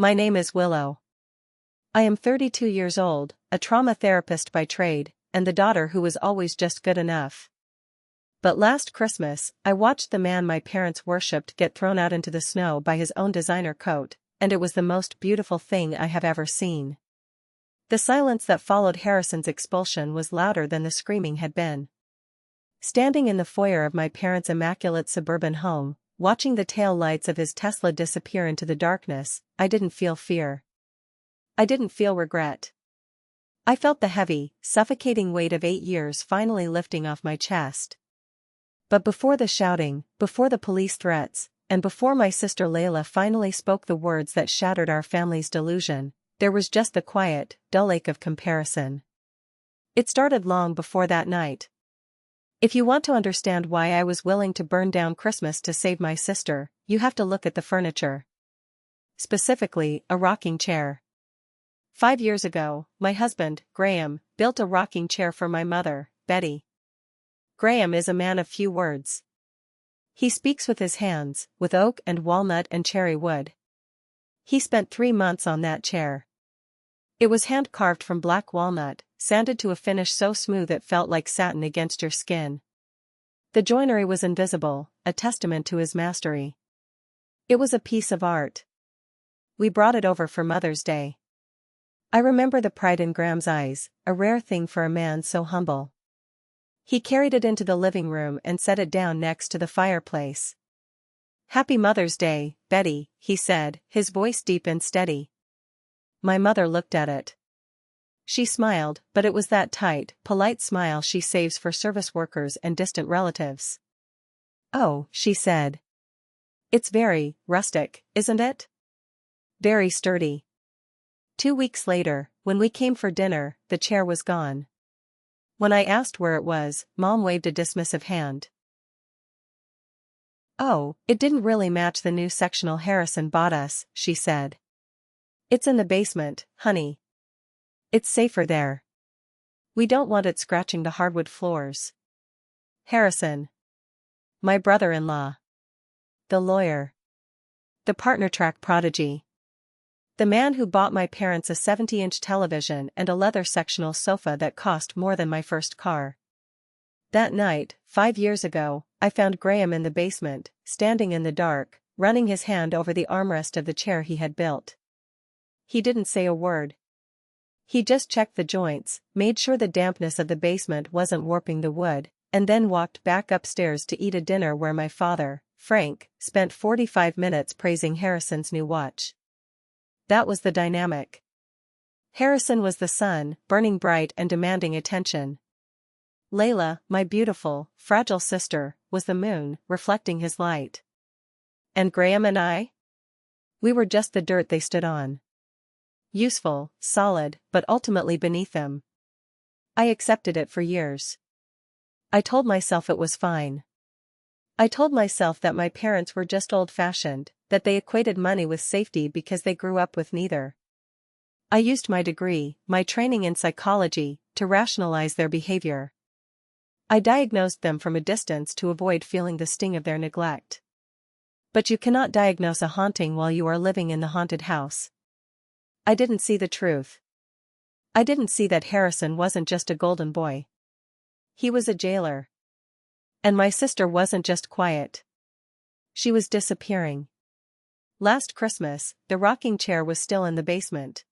My name is Willow. I am 32 years old, a trauma therapist by trade, and the daughter who was always just good enough. But last Christmas, I watched the man my parents worshipped get thrown out into the snow by his own designer coat, and it was the most beautiful thing I have ever seen. The silence that followed Harrison's expulsion was louder than the screaming had been. Standing in the foyer of my parents' immaculate suburban home, watching the tail lights of his Tesla disappear into the darkness, I didn't feel fear. I didn't feel regret. I felt the heavy, suffocating weight of 8 years finally lifting off my chest. But before the shouting, before the police threats, and before my sister Layla finally spoke the words that shattered our family's delusion, there was just the quiet, dull ache of comparison. It started long before that night. If you want to understand why I was willing to burn down Christmas to save my sister, you have to look at the furniture. Specifically, a rocking chair. 5 years ago, my husband, Graham, built a rocking chair for my mother, Betty. Graham is a man of few words. He speaks with his hands, with oak and walnut and cherry wood. He spent 3 months on that chair. It was hand-carved from black walnut, sanded to a finish so smooth it felt like satin against your skin. The joinery was invisible, a testament to his mastery. It was a piece of art. We brought it over for Mother's Day. I remember the pride in Graham's eyes, a rare thing for a man so humble. He carried it into the living room and set it down next to the fireplace. "Happy Mother's Day, Betty," he said, his voice deep and steady. My mother looked at it. She smiled, but it was that tight, polite smile she saves for service workers and distant relatives. "Oh," she said. "It's very rustic, isn't it? Very sturdy." 2 weeks later, when we came for dinner, the chair was gone. When I asked where it was, Mom waved a dismissive hand. "Oh, it didn't really match the new sectional Harrison bought us," she said. "It's in the basement, honey. It's safer there. We don't want it scratching the hardwood floors." Harrison. My brother-in-law. The lawyer. The partner-track prodigy. The man who bought my parents a 70-inch television and a leather sectional sofa that cost more than my first car. That night, 5 years ago, I found Graham in the basement, standing in the dark, running his hand over the armrest of the chair he had built. He didn't say a word. He just checked the joints, made sure the dampness of the basement wasn't warping the wood, and then walked back upstairs to eat a dinner where my father, Frank, spent 45 minutes praising Harrison's new watch. That was the dynamic. Harrison was the sun, burning bright and demanding attention. Layla, my beautiful, fragile sister, was the moon, reflecting his light. And Graham and I? We were just the dirt they stood on. Useful, solid, but ultimately beneath them. I accepted it for years. I told myself it was fine. I told myself that my parents were just old-fashioned, that they equated money with safety because they grew up with neither. I used my degree, my training in psychology, to rationalize their behavior. I diagnosed them from a distance to avoid feeling the sting of their neglect. But you cannot diagnose a haunting while you are living in the haunted house. I didn't see the truth. I didn't see that Harrison wasn't just a golden boy. He was a jailer. And my sister wasn't just quiet. She was disappearing. Last Christmas, the rocking chair was still in the basement.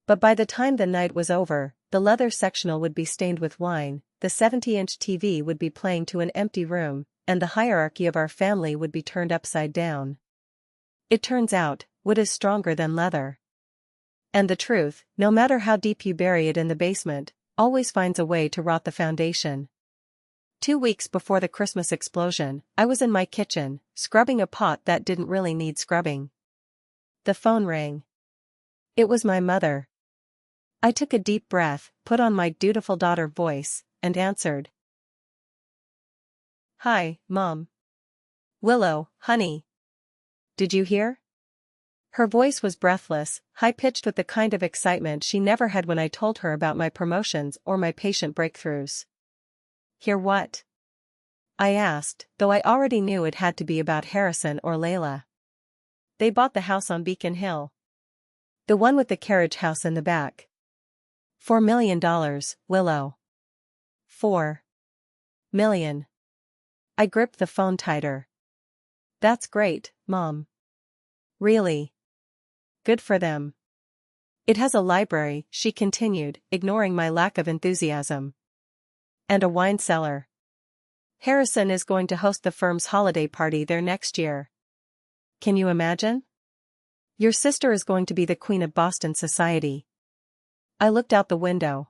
But by the time the night was over, the leather sectional would be stained with wine, the 70-inch TV would be playing to an empty room, and the hierarchy of our family would be turned upside down. It turns out, wood is stronger than leather. And the truth, no matter how deep you bury it in the basement, always finds a way to rot the foundation. 2 weeks before the Christmas explosion, I was in my kitchen, scrubbing a pot that didn't really need scrubbing. The phone rang. It was my mother. I took a deep breath, put on my dutiful daughter voice, and answered. "Hi, Mom. Willow, honey. Did you hear?" Her voice was breathless, high-pitched with the kind of excitement she never had when I told her about my promotions or my patient breakthroughs. "Hear what?" I asked, though I already knew it had to be about Harrison or Layla. "They bought the house on Beacon Hill. The one with the carriage house in the back. $4 million, Willow. 4 million. I gripped the phone tighter. That's great, Mom. Really? Good for them. It has a library, she continued, ignoring my lack of enthusiasm. And a wine cellar. Harrison is going to host the firm's holiday party there next year. Can you imagine? Your sister is going to be the queen of Boston society. I looked out the window.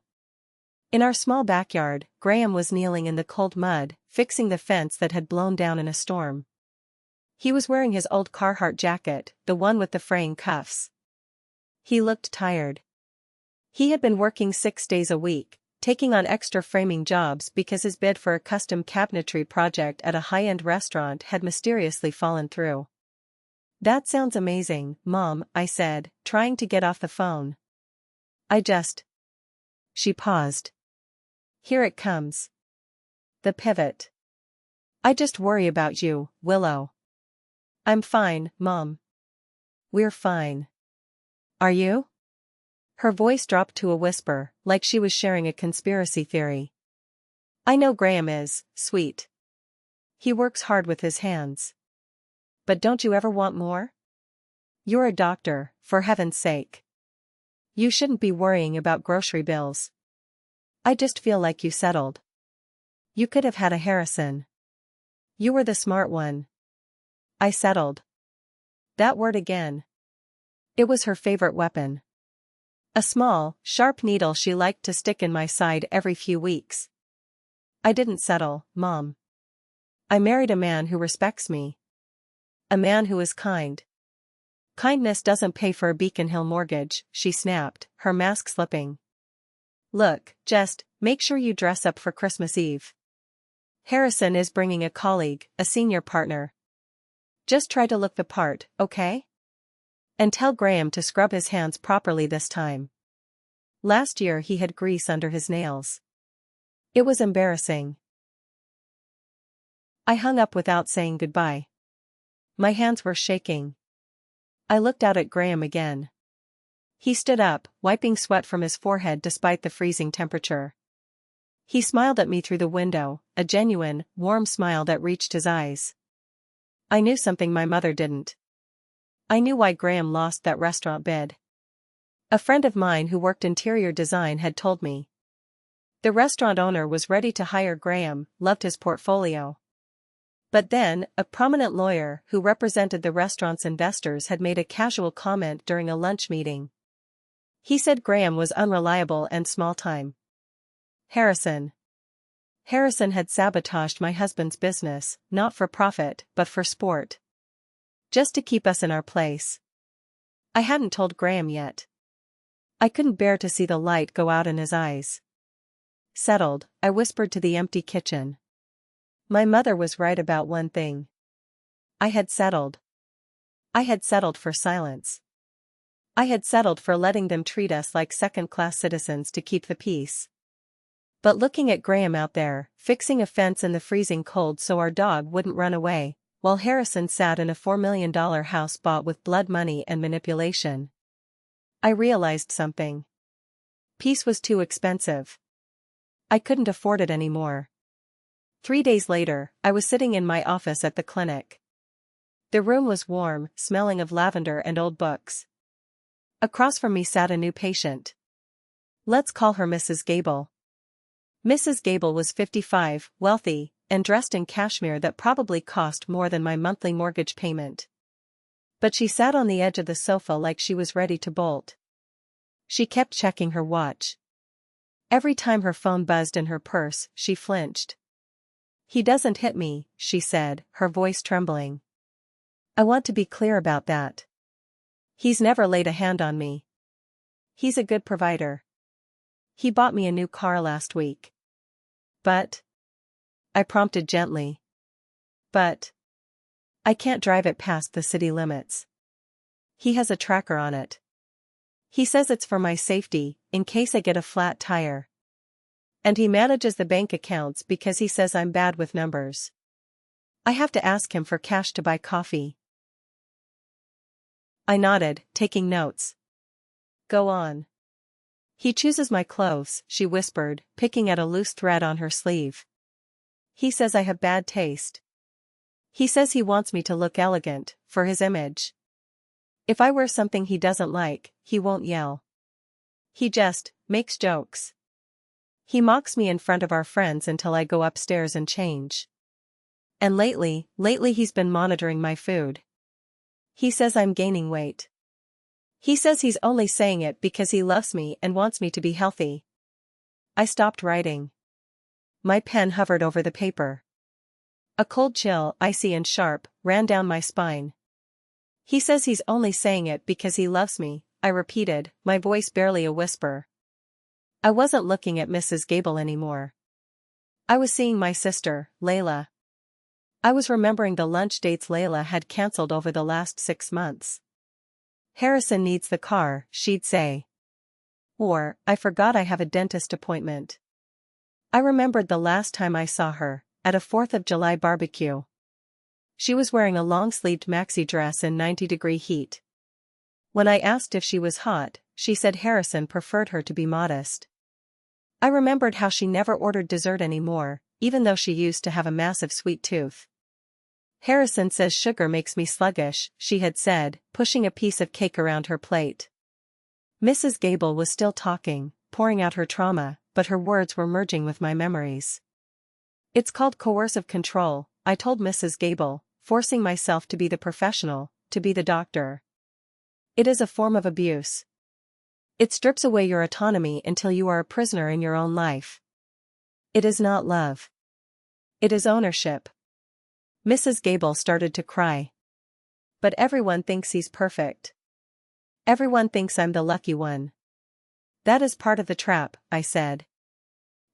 In our small backyard, Graham was kneeling in the cold mud, fixing the fence that had blown down in a storm. He was wearing his old Carhartt jacket, the one with the fraying cuffs. He looked tired. He had been working 6 days a week, taking on extra framing jobs because his bid for a custom cabinetry project at a high-end restaurant had mysteriously fallen through. That sounds amazing, Mom, I said, trying to get off the phone. She paused. Here it comes. The pivot. I just worry about you, Willow. I'm fine, Mom. We're fine. Are you? Her voice dropped to a whisper, like she was sharing a conspiracy theory. I know Graham is, sweet. He works hard with his hands. But don't you ever want more? You're a doctor, for heaven's sake. You shouldn't be worrying about grocery bills. I just feel like you settled. You could have had a Harrison. You were the smart one. I settled. That word again. It was her favorite weapon. A small, sharp needle she liked to stick in my side every few weeks. I didn't settle, Mom. I married a man who respects me. A man who is kind. Kindness doesn't pay for a Beacon Hill mortgage, she snapped, her mask slipping. Look, just make sure you dress up for Christmas Eve. Harrison is bringing a colleague, a senior partner. Just try to look the part, okay? And tell Graham to scrub his hands properly this time. Last year he had grease under his nails. It was embarrassing. I hung up without saying goodbye. My hands were shaking. I looked out at Graham again. He stood up, wiping sweat from his forehead despite the freezing temperature. He smiled at me through the window, a genuine, warm smile that reached his eyes. I knew something my mother didn't. I knew why Graham lost that restaurant bid. A friend of mine who worked interior design had told me. The restaurant owner was ready to hire Graham, loved his portfolio. But then, a prominent lawyer who represented the restaurant's investors had made a casual comment during a lunch meeting. He said Graham was unreliable and small-time. Harrison had sabotaged my husband's business, not for profit, but for sport. Just to keep us in our place. I hadn't told Graham yet. I couldn't bear to see the light go out in his eyes. Settled, I whispered to the empty kitchen. My mother was right about one thing. I had settled. I had settled for silence. I had settled for letting them treat us like second-class citizens to keep the peace. But looking at Graham out there, fixing a fence in the freezing cold so our dog wouldn't run away, while Harrison sat in a $4 million house bought with blood money and manipulation. I realized something. Peace was too expensive. I couldn't afford it anymore. 3 days later, I was sitting in my office at the clinic. The room was warm, smelling of lavender and old books. Across from me sat a new patient. Let's call her Mrs. Gable. Mrs. Gable was 55, wealthy, and dressed in cashmere that probably cost more than my monthly mortgage payment. But she sat on the edge of the sofa like she was ready to bolt. She kept checking her watch. Every time her phone buzzed in her purse, she flinched. He doesn't hit me, she said, her voice trembling. I want to be clear about that. He's never laid a hand on me. He's a good provider. He bought me a new car last week. But? I prompted gently. But? I can't drive it past the city limits. He has a tracker on it. He says it's for my safety, in case I get a flat tire. And he manages the bank accounts because he says I'm bad with numbers. I have to ask him for cash to buy coffee. I nodded, taking notes. Go on. He chooses my clothes, she whispered, picking at a loose thread on her sleeve. He says I have bad taste. He says he wants me to look elegant, for his image. If I wear something he doesn't like, he won't yell. He just makes jokes. He mocks me in front of our friends until I go upstairs and change. And lately he's been monitoring my food. He says I'm gaining weight. He says he's only saying it because he loves me and wants me to be healthy. I stopped writing. My pen hovered over the paper. A cold chill, icy and sharp, ran down my spine. He says he's only saying it because he loves me, I repeated, my voice barely a whisper. I wasn't looking at Mrs. Gable anymore. I was seeing my sister, Layla. I was remembering the lunch dates Layla had cancelled over the last 6 months. Harrison needs the car, she'd say. Or, I forgot I have a dentist appointment. I remembered the last time I saw her, at a 4th of July barbecue. She was wearing a long-sleeved maxi dress in 90-degree heat. When I asked if she was hot, she said Harrison preferred her to be modest. I remembered how she never ordered dessert anymore, even though she used to have a massive sweet tooth. Harrison says sugar makes me sluggish, she had said, pushing a piece of cake around her plate. Mrs. Gable was still talking, pouring out her trauma, but her words were merging with my memories. It's called coercive control, I told Mrs. Gable, forcing myself to be the professional, to be the doctor. It is a form of abuse. It strips away your autonomy until you are a prisoner in your own life. It is not love. It is ownership. Mrs. Gable started to cry. But everyone thinks he's perfect. Everyone thinks I'm the lucky one. That is part of the trap, I said.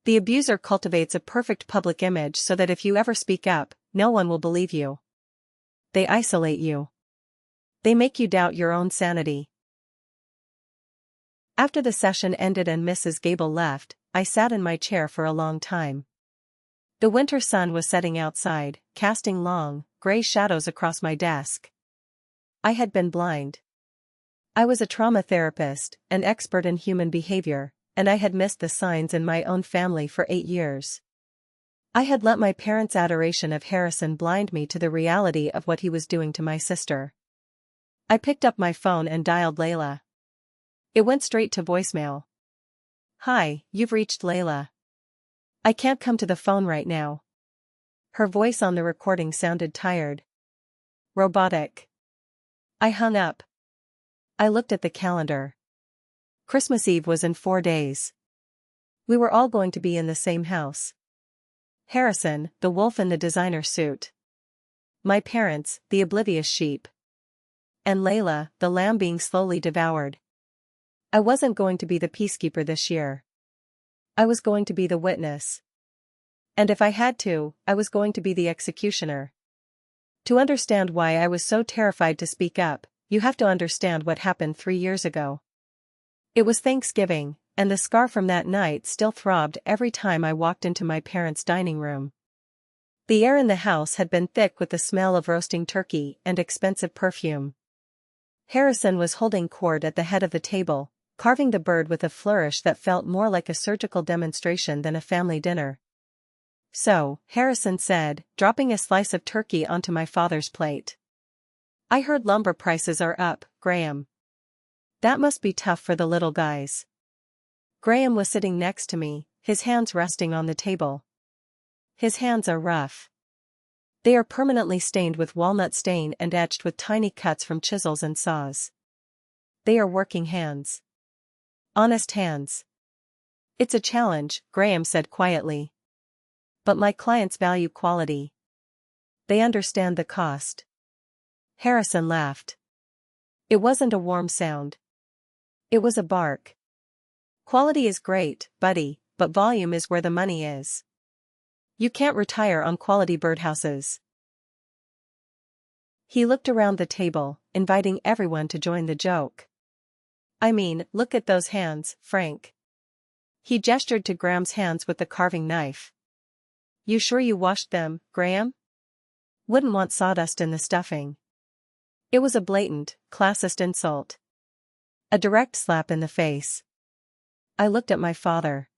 The abuser cultivates a perfect public image so that if you ever speak up, no one will believe you. They isolate you. They make you doubt your own sanity. After the session ended and Mrs. Gable left, I sat in my chair for a long time. The winter sun was setting outside, casting long, gray shadows across my desk. I had been blind. I was a trauma therapist, an expert in human behavior, and I had missed the signs in my own family for 8 years. I had let my parents' adoration of Harrison blind me to the reality of what he was doing to my sister. I picked up my phone and dialed Layla. It went straight to voicemail. Hi, you've reached Layla. I can't come to the phone right now. Her voice on the recording sounded tired. Robotic. I hung up. I looked at the calendar. Christmas Eve was in 4 days. We were all going to be in the same house. Harrison, the wolf in the designer suit. My parents, the oblivious sheep. And Layla, the lamb being slowly devoured. I wasn't going to be the peacekeeper this year. I was going to be the witness. And if I had to, I was going to be the executioner. To understand why I was so terrified to speak up, you have to understand what happened 3 years ago. It was Thanksgiving, and the scar from that night still throbbed every time I walked into my parents' dining room. The air in the house had been thick with the smell of roasting turkey and expensive perfume. Harrison was holding cord at the head of the table, carving the bird with a flourish that felt more like a surgical demonstration than a family dinner. So, Harrison said, dropping a slice of turkey onto my father's plate. I heard lumber prices are up, Graham. That must be tough for the little guys. Graham was sitting next to me, his hands resting on the table. His hands are rough. They are permanently stained with walnut stain and etched with tiny cuts from chisels and saws. They are working hands. Honest hands. It's a challenge, Graham said quietly. But my clients value quality. They understand the cost. Harrison laughed. It wasn't a warm sound. It was a bark. Quality is great, buddy, but volume is where the money is. You can't retire on quality birdhouses. He looked around the table, inviting everyone to join the joke. I mean, look at those hands, Frank. He gestured to Graham's hands with the carving knife. You sure you washed them, Graham? Wouldn't want sawdust in the stuffing. It was a blatant, classist insult. A direct slap in the face. I looked at my father.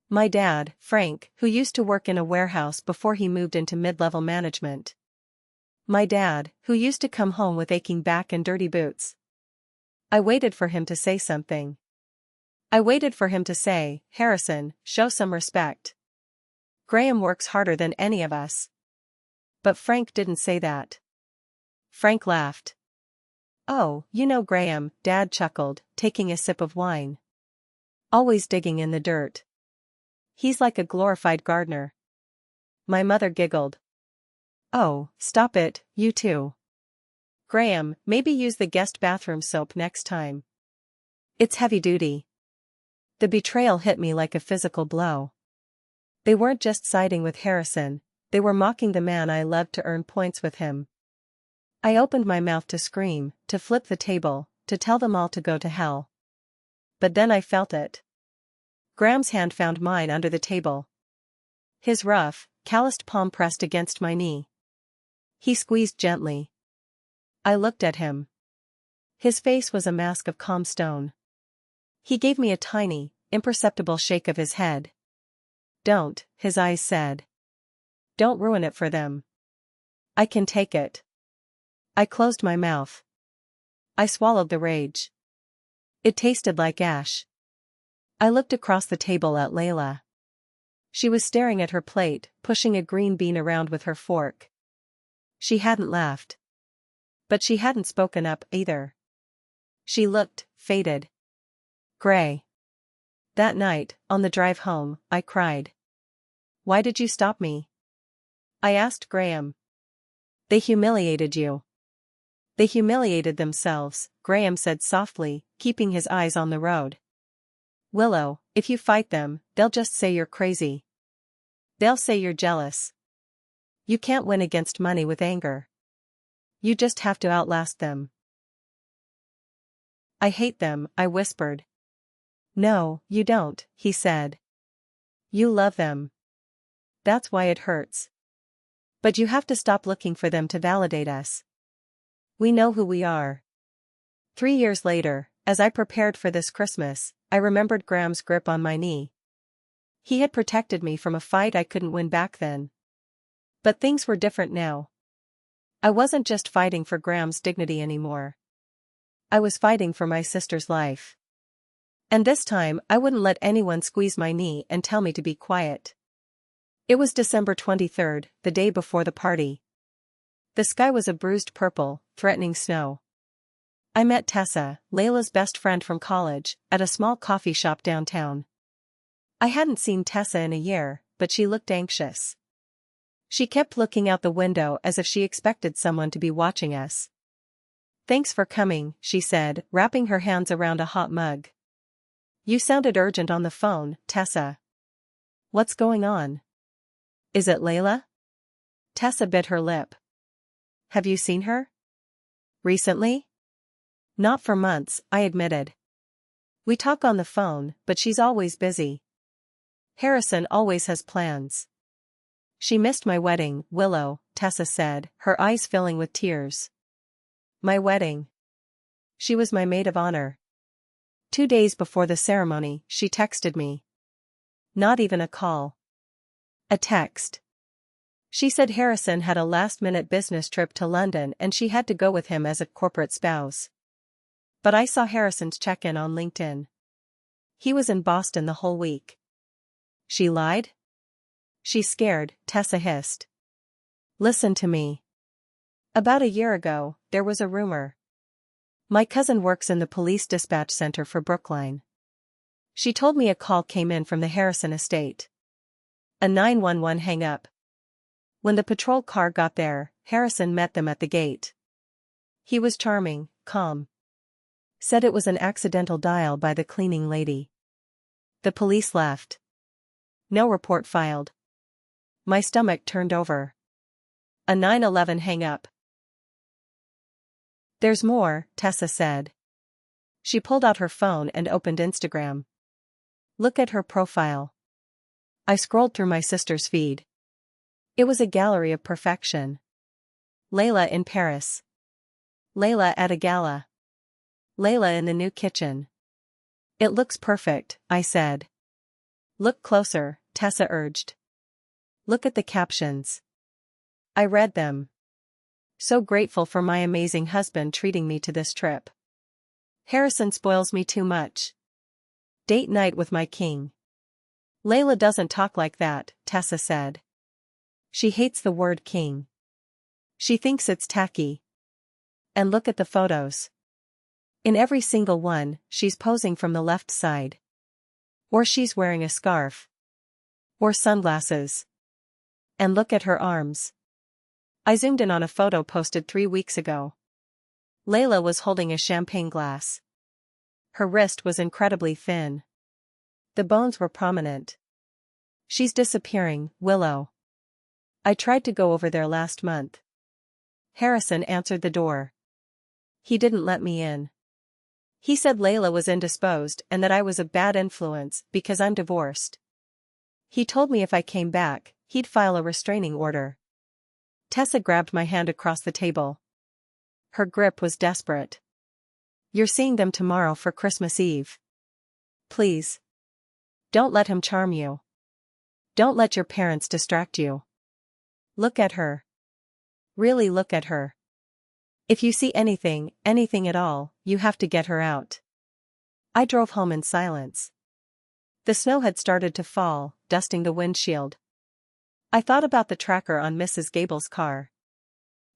My dad, Frank, who used to work in a warehouse before he moved into mid-level management. My dad, who used to come home with aching back and dirty boots. I waited for him to say something. I waited for him to say, "Harrison, show some respect. Graham works harder than any of us." But Frank didn't say that. Frank laughed. "Oh, you know Graham," Dad chuckled, taking a sip of wine. "Always digging in the dirt. He's like a glorified gardener." My mother giggled. "Oh, stop it, you two. Graham, maybe use the guest bathroom soap next time. It's heavy duty." The betrayal hit me like a physical blow. They weren't just siding with Harrison, they were mocking the man I loved to earn points with him. I opened my mouth to scream, to flip the table, to tell them all to go to hell. But then I felt it. Graham's hand found mine under the table. His rough, calloused palm pressed against my knee. He squeezed gently. I looked at him. His face was a mask of calm stone. He gave me a tiny, imperceptible shake of his head. "Don't," his eyes said. "Don't ruin it for them. I can take it." I closed my mouth. I swallowed the rage. It tasted like ash. I looked across the table at Layla. She was staring at her plate, pushing a green bean around with her fork. She hadn't laughed. But she hadn't spoken up either. She looked faded. Gray. That night, on the drive home, I cried. "Why did you stop me?" I asked Graham. "They humiliated you." "They humiliated themselves," Graham said softly, keeping his eyes on the road. "Willow, if you fight them, they'll just say you're crazy. They'll say you're jealous. You can't win against money with anger. You just have to outlast them." "I hate them," I whispered. "No, you don't," he said. "You love them. That's why it hurts. But you have to stop looking for them to validate us. We know who we are." 3 years later, as I prepared for this Christmas, I remembered Graham's grip on my knee. He had protected me from a fight I couldn't win back then. But things were different now. I wasn't just fighting for Graham's dignity anymore. I was fighting for my sister's life. And this time I wouldn't let anyone squeeze my knee and tell me to be quiet. It was December 23rd, the day before the party. The sky was a bruised purple, threatening snow. I met Tessa, Layla's best friend from college, at a small coffee shop downtown. I hadn't seen Tessa in a year, but she looked anxious. She kept looking out the window as if she expected someone to be watching us. "Thanks for coming," she said, wrapping her hands around a hot mug. "You sounded urgent on the phone, Tessa. What's going on? Is it Layla?" Tessa bit her lip. "Have you seen her? Recently?" "Not for months," I admitted. "We talk on the phone, but she's always busy. Harrison always has plans." "She missed my wedding, Willow," Tessa said, her eyes filling with tears. "My wedding? She was my maid of honor. 2 days before the ceremony, she texted me. Not even a call. A text. She said Harrison had a last-minute business trip to London and she had to go with him as a corporate spouse. But I saw Harrison's check-in on LinkedIn. He was in Boston the whole week." "She lied?" "She's scared," Tessa hissed. "Listen to me. About a year ago, there was a rumor. My cousin works in the police dispatch center for Brookline. She told me a call came in from the Harrison estate. A 911 hang-up. When the patrol car got there, Harrison met them at the gate. He was charming, calm. Said it was an accidental dial by the cleaning lady. The police left. No report filed. My stomach turned over. A 911 hang-up. "There's more," Tessa said. She pulled out her phone and opened Instagram. "Look at her profile." I scrolled through my sister's feed. It was a gallery of perfection. Layla in Paris. Layla at a gala. Layla in the new kitchen. It looks perfect, I said. Look closer, Tessa urged. Look at the captions. I read them. So grateful for my amazing husband treating me to this trip. Harrison spoils me too much. Date night with my king. Layla doesn't talk like that, Tessa said. She hates the word king. She thinks it's tacky. And look at the photos. In every single one, she's posing from the left side. Or she's wearing a scarf. Or sunglasses. And look at her arms. I zoomed in on a photo posted 3 weeks ago. Layla was holding a champagne glass. Her wrist was incredibly thin. The bones were prominent. She's disappearing, Willow. I tried to go over there last month. Harrison answered the door. He didn't let me in. He said Layla was indisposed and that I was a bad influence because I'm divorced. He told me if I came back, he'd file a restraining order. Tessa grabbed my hand across the table. Her grip was desperate. You're seeing them tomorrow for Christmas Eve. Please. Don't let him charm you. Don't let your parents distract you. Look at her. Really look at her. If you see anything at all, you have to get her out. I drove home in silence. The snow had started to fall, dusting the windshield. I thought about the tracker on Mrs. Gable's car.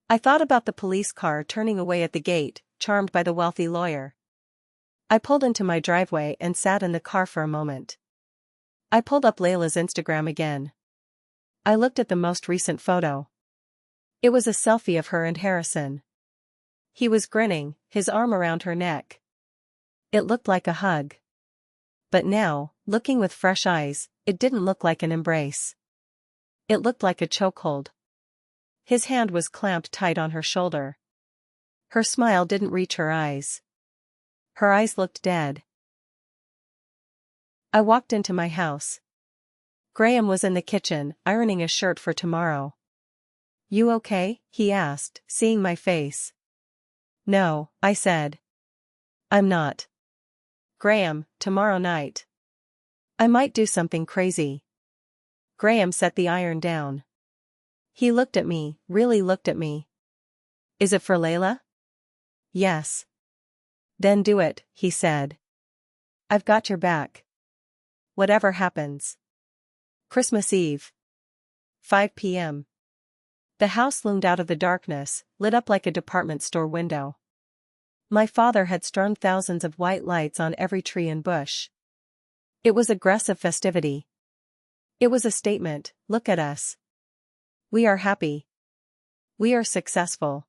I thought about the police car turning away at the gate, charmed by the wealthy lawyer. I pulled into my driveway and sat in the car for a moment. I pulled up Layla's Instagram again. I looked at the most recent photo. It was a selfie of her and Harrison. He was grinning, his arm around her neck. It looked like a hug. But now, looking with fresh eyes, it didn't look like an embrace. It looked like a chokehold. His hand was clamped tight on her shoulder. Her smile didn't reach her eyes. Her eyes looked dead. I walked into my house. Graham was in the kitchen, ironing a shirt for tomorrow. You okay? He asked, seeing my face. No, I said. I'm not. Graham, tomorrow night. I might do something crazy. Graham set the iron down. He looked at me, really looked at me. Is it for Layla? Yes. Then do it, he said. I've got your back. Whatever happens. Christmas Eve. 5 p.m. The house loomed out of the darkness, lit up like a department store window. My father had strung thousands of white lights on every tree and bush. It was aggressive festivity. It was a statement, look at us. We are happy. We are successful.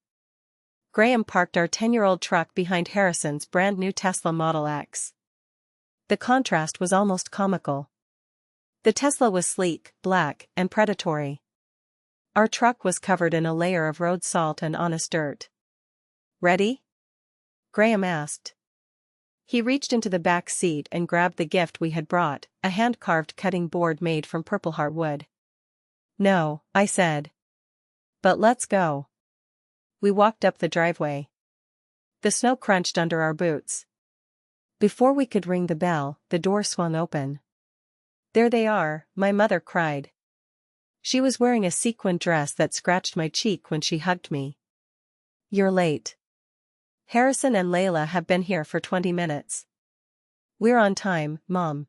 Graham parked our 10-year-old truck behind Harrison's brand new Tesla Model X. The contrast was almost comical. The Tesla was sleek, black, and predatory. Our truck was covered in a layer of road salt and honest dirt. Ready? Graham asked. He reached into the back seat and grabbed the gift we had brought, a hand-carved cutting board made from Purple Heart wood. No, I said. But let's go. We walked up the driveway. The snow crunched under our boots. Before we could ring the bell, the door swung open. There they are, my mother cried. She was wearing a sequined dress that scratched my cheek when she hugged me. You're late. Harrison and Layla have been here for 20 minutes. We're on time, Mom.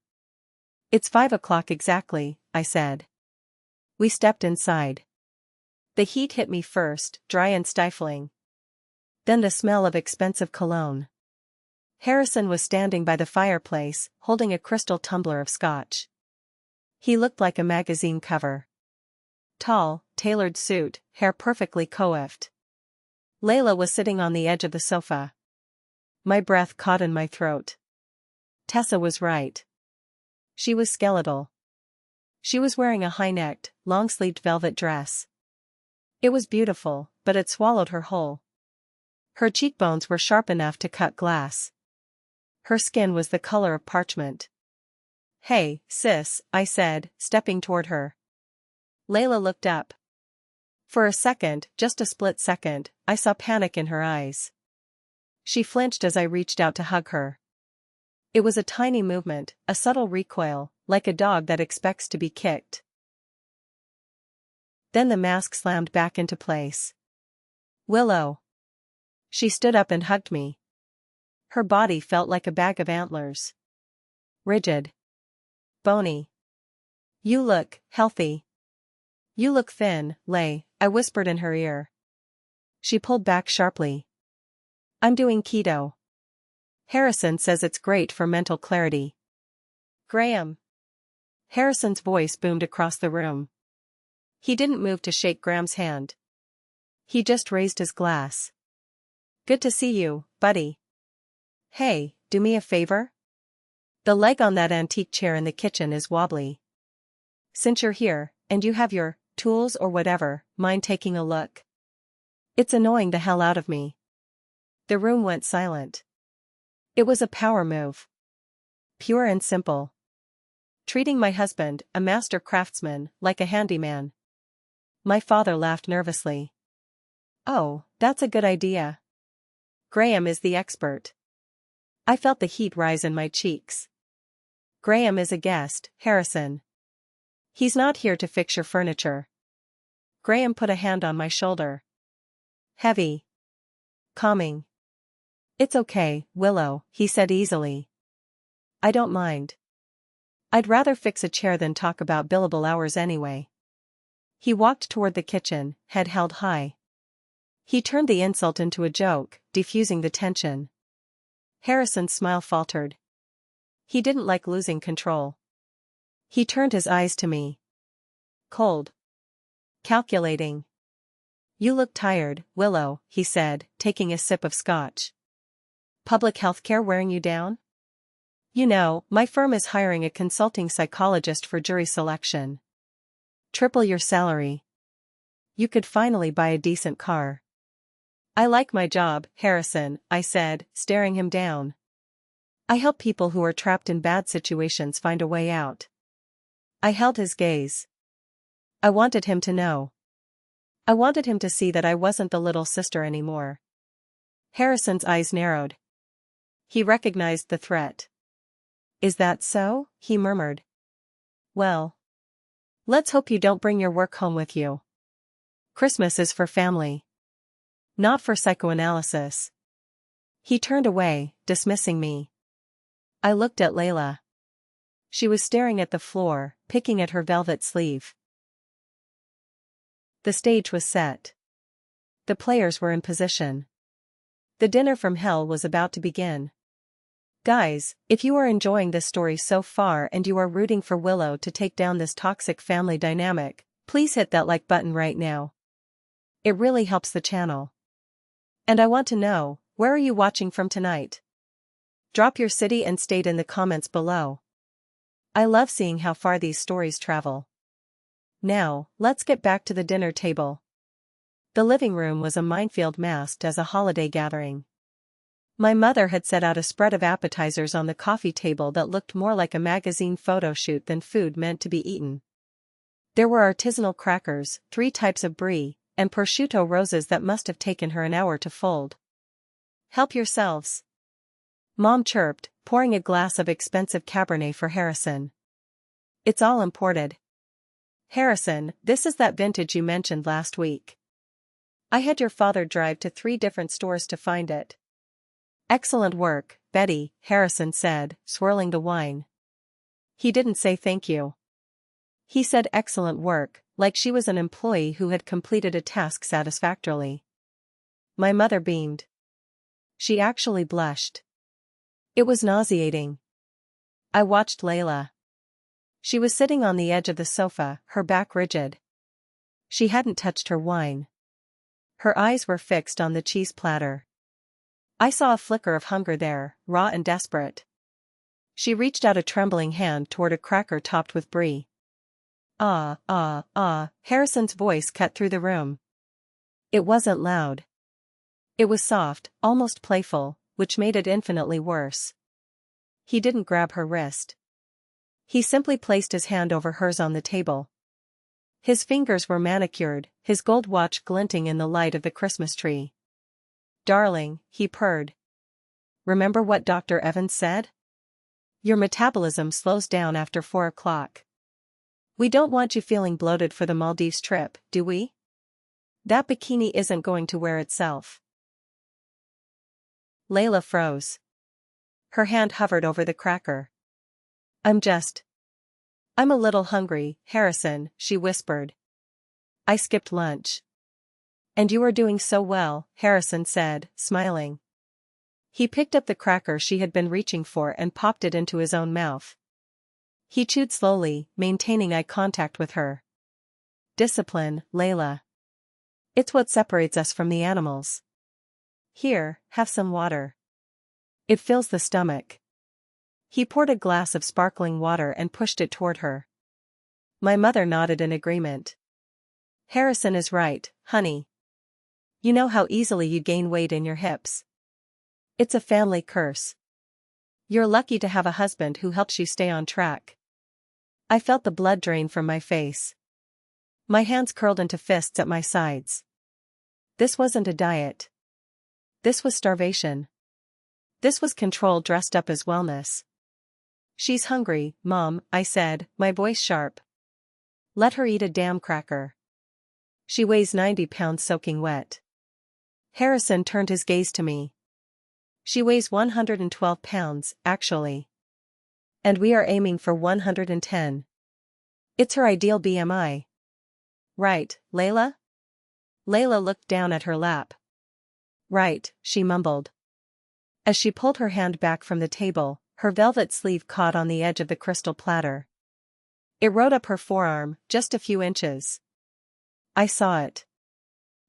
It's 5 o'clock exactly, I said. We stepped inside. The heat hit me first, dry and stifling. Then the smell of expensive cologne. Harrison was standing by the fireplace, holding a crystal tumbler of scotch. He looked like a magazine cover. Tall, tailored suit, hair perfectly coiffed. Layla was sitting on the edge of the sofa. My breath caught in my throat. Tessa was right. She was skeletal. She was wearing a high-necked, long-sleeved velvet dress. It was beautiful, but it swallowed her whole. Her cheekbones were sharp enough to cut glass. Her skin was the color of parchment. Hey, sis, I said, stepping toward her. Layla looked up. For a second, just a split second, I saw panic in her eyes. She flinched as I reached out to hug her. It was a tiny movement, a subtle recoil, like a dog that expects to be kicked. Then the mask slammed back into place. Willow. She stood up and hugged me. Her body felt like a bag of antlers. Rigid. Bony. You look healthy. You look thin, Lay, I whispered in her ear. She pulled back sharply. I'm doing keto. Harrison says it's great for mental clarity. Graham. Harrison's voice boomed across the room. He didn't move to shake Graham's hand. He just raised his glass. Good to see you, buddy. Hey, do me a favor? The leg on that antique chair in the kitchen is wobbly. Since you're here, and you have your tools or whatever, mind taking a look? It's annoying the hell out of me. The room went silent. It was a power move. Pure and simple. Treating my husband, a master craftsman, like a handyman. My father laughed nervously. Oh, that's a good idea. Graham is the expert. I felt the heat rise in my cheeks. Graham is a guest, Harrison. He's not here to fix your furniture. Graham put a hand on my shoulder. Heavy. Calming. It's okay, Willow, he said easily. I don't mind. I'd rather fix a chair than talk about billable hours anyway. He walked toward the kitchen, head held high. He turned the insult into a joke, diffusing the tension. Harrison's smile faltered. He didn't like losing control. He turned his eyes to me. Cold. Calculating. You look tired, Willow, he said, taking a sip of scotch. Public health care wearing you down? You know, my firm is hiring a consulting psychologist for jury selection. Triple your salary. You could finally buy a decent car. I like my job, Harrison, I said, staring him down. I help people who are trapped in bad situations find a way out. I held his gaze. I wanted him to know. I wanted him to see that I wasn't the little sister anymore. Harrison's eyes narrowed. He recognized the threat. Is that so? He murmured. Well. Let's hope you don't bring your work home with you. Christmas is for family. Not for psychoanalysis. He turned away, dismissing me. I looked at Layla. She was staring at the floor, picking at her velvet sleeve. The stage was set. The players were in position. The dinner from hell was about to begin. Guys, if you are enjoying this story so far and you are rooting for Willow to take down this toxic family dynamic, please hit that like button right now. It really helps the channel. And I want to know, where are you watching from tonight? Drop your city and state in the comments below. I love seeing how far these stories travel. Now, let's get back to the dinner table. The living room was a minefield masked as a holiday gathering. My mother had set out a spread of appetizers on the coffee table that looked more like a magazine photo shoot than food meant to be eaten. There were artisanal crackers, 3 types of brie, and prosciutto roses that must have taken her an hour to fold. Help yourselves. Mom chirped, pouring a glass of expensive Cabernet for Harrison. It's all imported. Harrison, this is that vintage you mentioned last week. I had your father drive to 3 different stores to find it. Excellent work, Betty, Harrison said, swirling the wine. He didn't say thank you. He said excellent work, like she was an employee who had completed a task satisfactorily. My mother beamed. She actually blushed. It was nauseating. I watched Layla. She was sitting on the edge of the sofa, her back rigid. She hadn't touched her wine. Her eyes were fixed on the cheese platter. I saw a flicker of hunger there, raw and desperate. She reached out a trembling hand toward a cracker topped with brie. Harrison's voice cut through the room. It wasn't loud. It was soft, almost playful, which made it infinitely worse. He didn't grab her wrist. He simply placed his hand over hers on the table. His fingers were manicured, his gold watch glinting in the light of the Christmas tree. Darling, he purred. remember what Dr. Evans said? Your metabolism slows down after 4 o'clock. We don't want you feeling bloated for the Maldives trip, do we? That bikini isn't going to wear itself. Layla froze. Her hand hovered over the cracker. I'm a little hungry, Harrison, she whispered. I skipped lunch. And you are doing so well, Harrison said, smiling. He picked up the cracker she had been reaching for and popped it into his own mouth. He chewed slowly, maintaining eye contact with her. Discipline, Layla. It's what separates us from the animals. Here, have some water. It fills the stomach. He poured a glass of sparkling water and pushed it toward her. My mother nodded in agreement. Harrison is right, honey. You know how easily you gain weight in your hips. It's a family curse. You're lucky to have a husband who helps you stay on track. I felt the blood drain from my face. My hands curled into fists at my sides. This wasn't a diet. This was starvation. This was control dressed up as wellness. She's hungry, Mom, I said, my voice sharp. Let her eat a damn cracker. She weighs 90 pounds soaking wet. Harrison turned his gaze to me. She weighs 112 pounds, actually. And we are aiming for 110. It's her ideal BMI. Right, Layla? Layla looked down at her lap. Right, she mumbled. As she pulled her hand back from the table, her velvet sleeve caught on the edge of the crystal platter. It rode up her forearm, just a few inches. I saw it.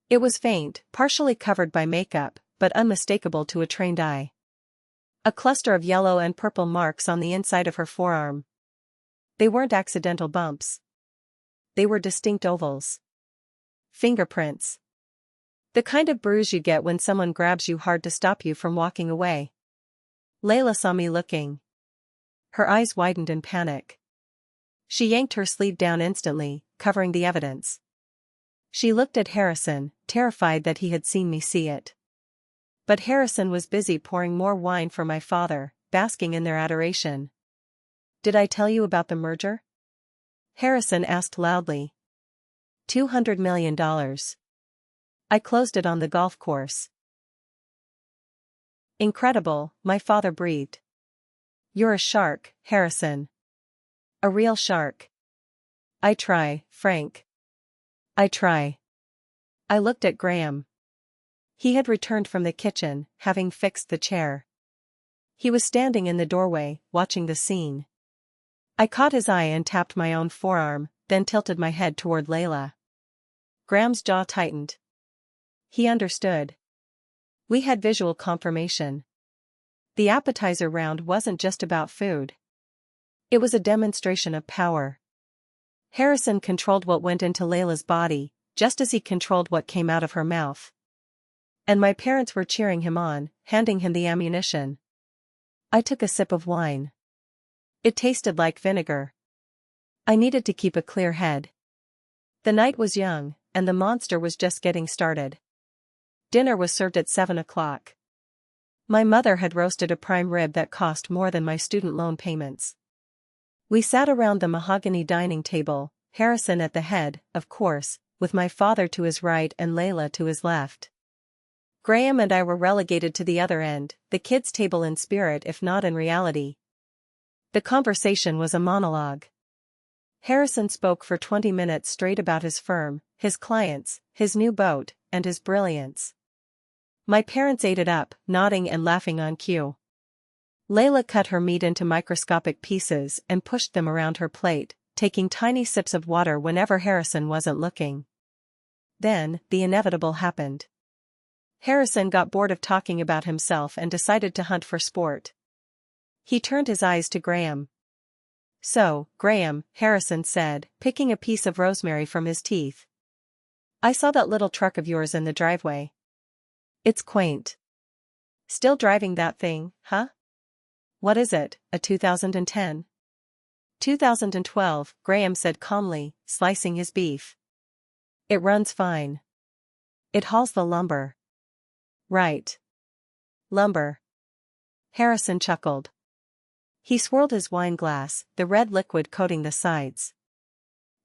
It was faint, partially covered by makeup, but unmistakable to a trained eye. A cluster of yellow and purple marks on the inside of her forearm. They weren't accidental bumps. They were distinct ovals. Fingerprints. The kind of bruise you get when someone grabs you hard to stop you from walking away. Layla saw me looking. Her eyes widened in panic. She yanked her sleeve down instantly, covering the evidence. She looked at Harrison, terrified that he had seen me see it. But Harrison was busy pouring more wine for my father, basking in their adoration. Did I tell you about the merger? Harrison asked loudly. $200 million. I closed it on the golf course. Incredible, my father breathed. You're a shark, Harrison. A real shark. I try, Frank. I try. I looked at Graham. He had returned from the kitchen, having fixed the chair. He was standing in the doorway, watching the scene. I caught his eye and tapped my own forearm, then tilted my head toward Layla. Graham's jaw tightened. He understood. We had visual confirmation. The appetizer round wasn't just about food. It was a demonstration of power. Harrison controlled what went into Layla's body, just as he controlled what came out of her mouth. And my parents were cheering him on, handing him the ammunition. I took a sip of wine. It tasted like vinegar. I needed to keep a clear head. The night was young, and the monster was just getting started. Dinner was served at 7 o'clock. My mother had roasted a prime rib that cost more than my student loan payments. We sat around the mahogany dining table, Harrison at the head, of course, with my father to his right and Layla to his left. Graham and I were relegated to the other end, the kids' table in spirit if not in reality. The conversation was a monologue. Harrison spoke for 20 minutes straight about his firm, his clients, his new boat, and his brilliance. My parents ate it up, nodding and laughing on cue. Layla cut her meat into microscopic pieces and pushed them around her plate, taking tiny sips of water whenever Harrison wasn't looking. Then, the inevitable happened. Harrison got bored of talking about himself and decided to hunt for sport. He turned his eyes to Graham. So, Graham, Harrison said, picking a piece of rosemary from his teeth. I saw that little truck of yours in the driveway. It's quaint. Still driving that thing, huh? What is it, a 2010? 2012, Graham said calmly, slicing his beef. It runs fine. It hauls the lumber. Right. Lumber. Harrison chuckled. He swirled his wine glass, the red liquid coating the sides.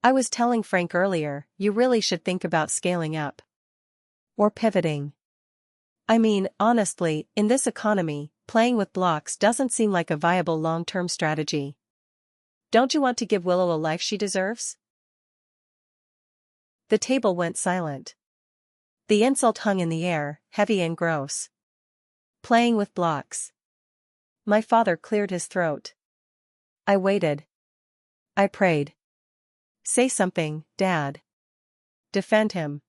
I was telling Frank earlier, you really should think about scaling up. Or pivoting. I mean, honestly, in this economy, playing with blocks doesn't seem like a viable long-term strategy. Don't you want to give Willow a life she deserves? The table went silent. The insult hung in the air, heavy and gross. Playing with blocks. My father cleared his throat. I waited. I prayed. Say something, Dad. Defend him.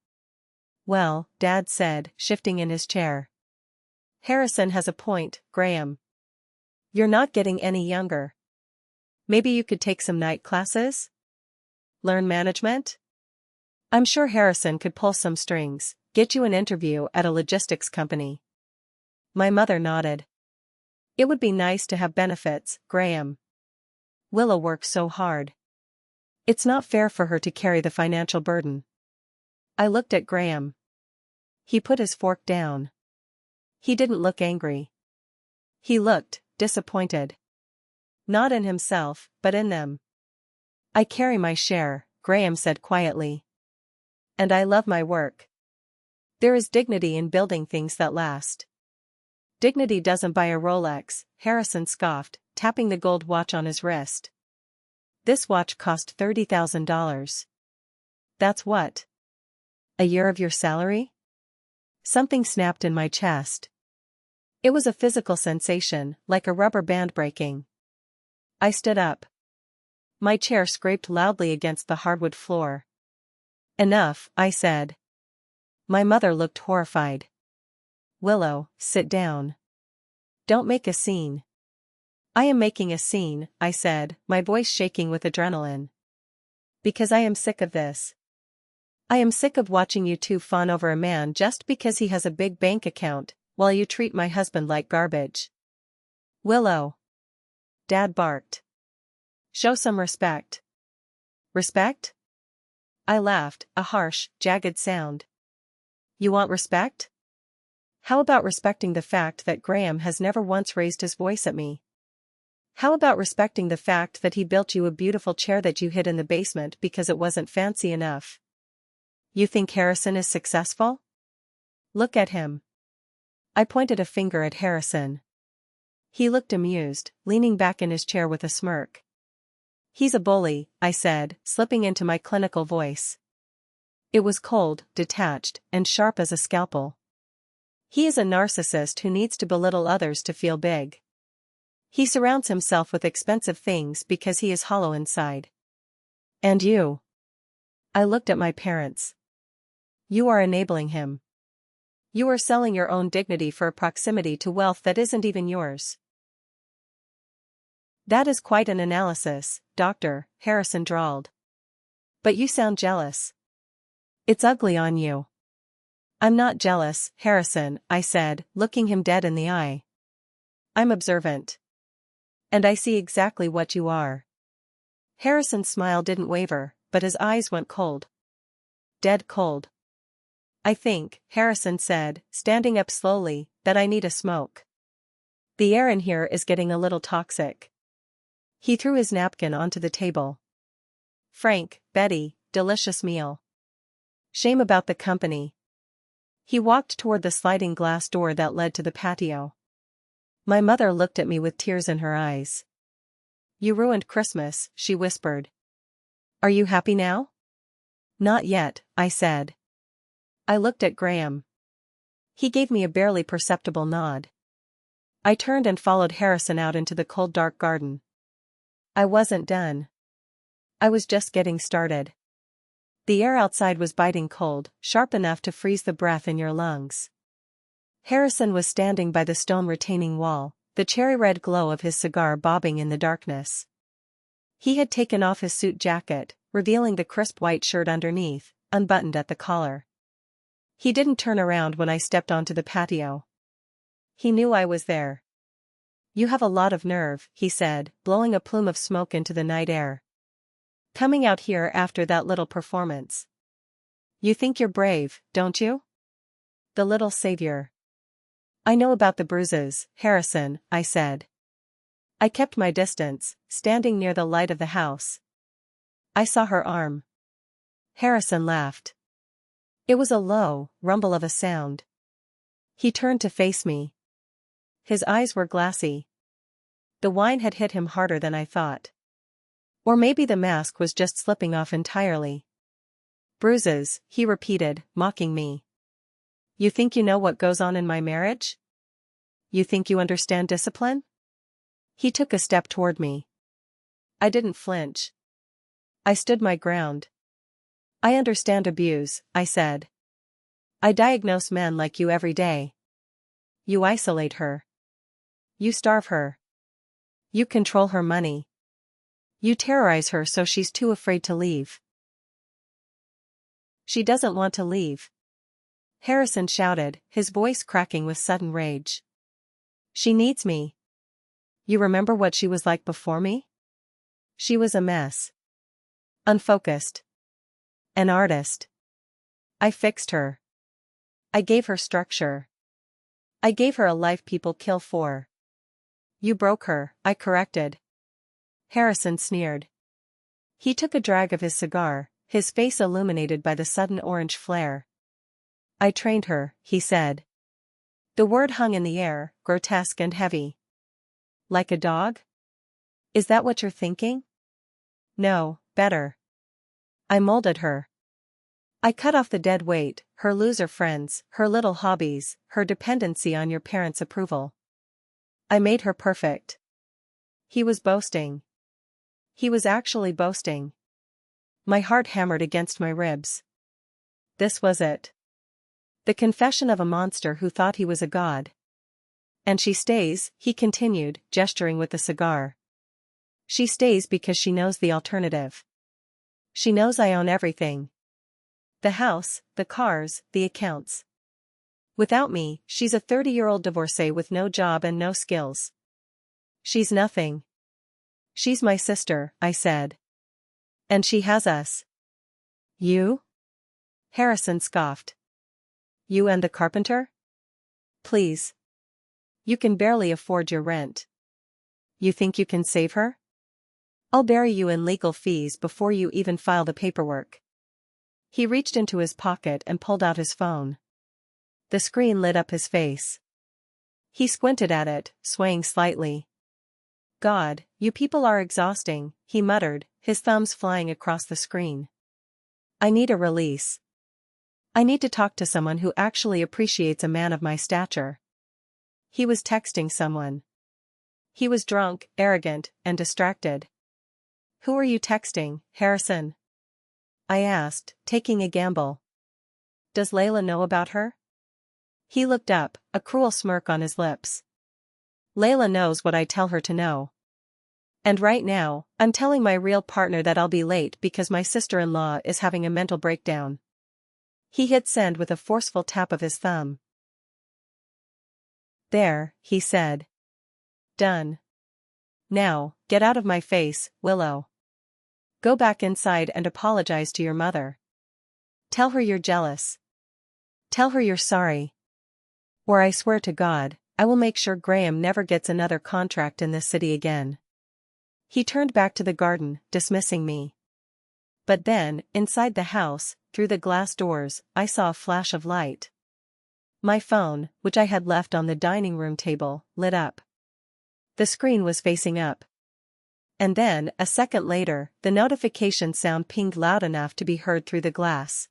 Well, Dad said, shifting in his chair. Harrison has a point, Graham. You're not getting any younger. Maybe you could take some night classes? Learn management? I'm sure Harrison could pull some strings, get you an interview at a logistics company. My mother nodded. It would be nice to have benefits, Graham. Willow works so hard. It's not fair for her to carry the financial burden. I looked at Graham. He put his fork down. He didn't look angry. He looked disappointed. Not in himself, but in them. I carry my share, Graham said quietly. And I love my work. There is dignity in building things that last. Dignity doesn't buy a Rolex, Harrison scoffed, tapping the gold watch on his wrist. This watch cost $30,000. That's what? A year of your salary? Something snapped in my chest. It was a physical sensation, like a rubber band breaking. I stood up. My chair scraped loudly against the hardwood floor. Enough, I said. My mother looked horrified. Willow, sit down. Don't make a scene. I am making a scene, I said, my voice shaking with adrenaline. Because I am sick of this. I am sick of watching you two fawn over a man just because he has a big bank account, while you treat my husband like garbage. Willow. Dad barked. Show some respect. Respect? I laughed, a harsh, jagged sound. You want respect? How about respecting the fact that Graham has never once raised his voice at me? How about respecting the fact that he built you a beautiful chair that you hid in the basement because it wasn't fancy enough? You think Harrison is successful? Look at him. I pointed a finger at Harrison. He looked amused, leaning back in his chair with a smirk. He's a bully, I said, slipping into my clinical voice. It was cold, detached, and sharp as a scalpel. He is a narcissist who needs to belittle others to feel big. He surrounds himself with expensive things because he is hollow inside. And you? I looked at my parents. You are enabling him. You are selling your own dignity for a proximity to wealth that isn't even yours. That is quite an analysis, Doctor, Harrison drawled. But you sound jealous. It's ugly on you. I'm not jealous, Harrison, I said, looking him dead in the eye. I'm observant. And I see exactly what you are. Harrison's smile didn't waver, but his eyes went cold. Dead cold. I think, Harrison said, standing up slowly, that I need a smoke. The air in here is getting a little toxic. He threw his napkin onto the table. Frank, Betty, delicious meal. Shame about the company. He walked toward the sliding glass door that led to the patio. My mother looked at me with tears in her eyes. You ruined Christmas, she whispered. Are you happy now? Not yet, I said. I looked at Graham. He gave me a barely perceptible nod. I turned and followed Harrison out into the cold dark garden. I wasn't done. I was just getting started. The air outside was biting cold, sharp enough to freeze the breath in your lungs. Harrison was standing by the stone retaining wall, the cherry-red glow of his cigar bobbing in the darkness. He had taken off his suit jacket, revealing the crisp white shirt underneath, unbuttoned at the collar. He didn't turn around when I stepped onto the patio. He knew I was there. You have a lot of nerve, he said, blowing a plume of smoke into the night air. Coming out here after that little performance. You think you're brave, don't you? The little savior. I know about the bruises, Harrison, I said. I kept my distance, standing near the light of the house. I saw her arm. Harrison laughed. It was a low rumble of a sound. He turned to face me. His eyes were glassy. The wine had hit him harder than I thought. Or maybe the mask was just slipping off entirely. Bruises, he repeated, mocking me. You think you know what goes on in my marriage? You think you understand discipline? He took a step toward me. I didn't flinch. I stood my ground. I understand abuse, I said. I diagnose men like you every day. You isolate her. You starve her. You control her money. You terrorize her so she's too afraid to leave. She doesn't want to leave. Harrison shouted, his voice cracking with sudden rage. She needs me. You remember what she was like before me? She was a mess. Unfocused. An artist. I fixed her. I gave her structure. I gave her a life people kill for. You broke her, I corrected. Harrison sneered. He took a drag of his cigar, his face illuminated by the sudden orange flare. I trained her, he said. The word hung in the air, grotesque and heavy. Like a dog? Is that what you're thinking? No, better. I molded her. I cut off the dead weight, her loser friends, her little hobbies, her dependency on your parents' approval. I made her perfect. He was boasting. He was actually boasting. My heart hammered against my ribs. This was it. The confession of a monster who thought he was a god. And she stays, he continued, gesturing with the cigar. She stays because she knows the alternative. She knows I own everything. The house, the cars, the accounts. Without me, she's a 30-year-old divorcee with no job and no skills. She's nothing. She's my sister, I said. And she has us. You? Harrison scoffed. You and the carpenter? Please. You can barely afford your rent. You think you can save her? I'll bury you in legal fees before you even file the paperwork. He reached into his pocket and pulled out his phone. The screen lit up his face. He squinted at it, swaying slightly. God, you people are exhausting, he muttered, his thumbs flying across the screen. I need a release. I need to talk to someone who actually appreciates a man of my stature. He was texting someone. He was drunk, arrogant, and distracted. Who are you texting, Harrison? I asked, taking a gamble. Does Layla know about her? He looked up, a cruel smirk on his lips. Layla knows what I tell her to know. And right now, I'm telling my real partner that I'll be late because my sister-in-law is having a mental breakdown. He hit send with a forceful tap of his thumb. There, he said. Done. Now, get out of my face, Willow. Go back inside and apologize to your mother. Tell her you're jealous. Tell her you're sorry. Or I swear to God, I will make sure Graham never gets another contract in this city again. He turned back to the garden, dismissing me. But then, inside the house, through the glass doors, I saw a flash of light. My phone, which I had left on the dining room table, lit up. The screen was facing up. And then, a second later, the notification sound pinged loud enough to be heard through the glass.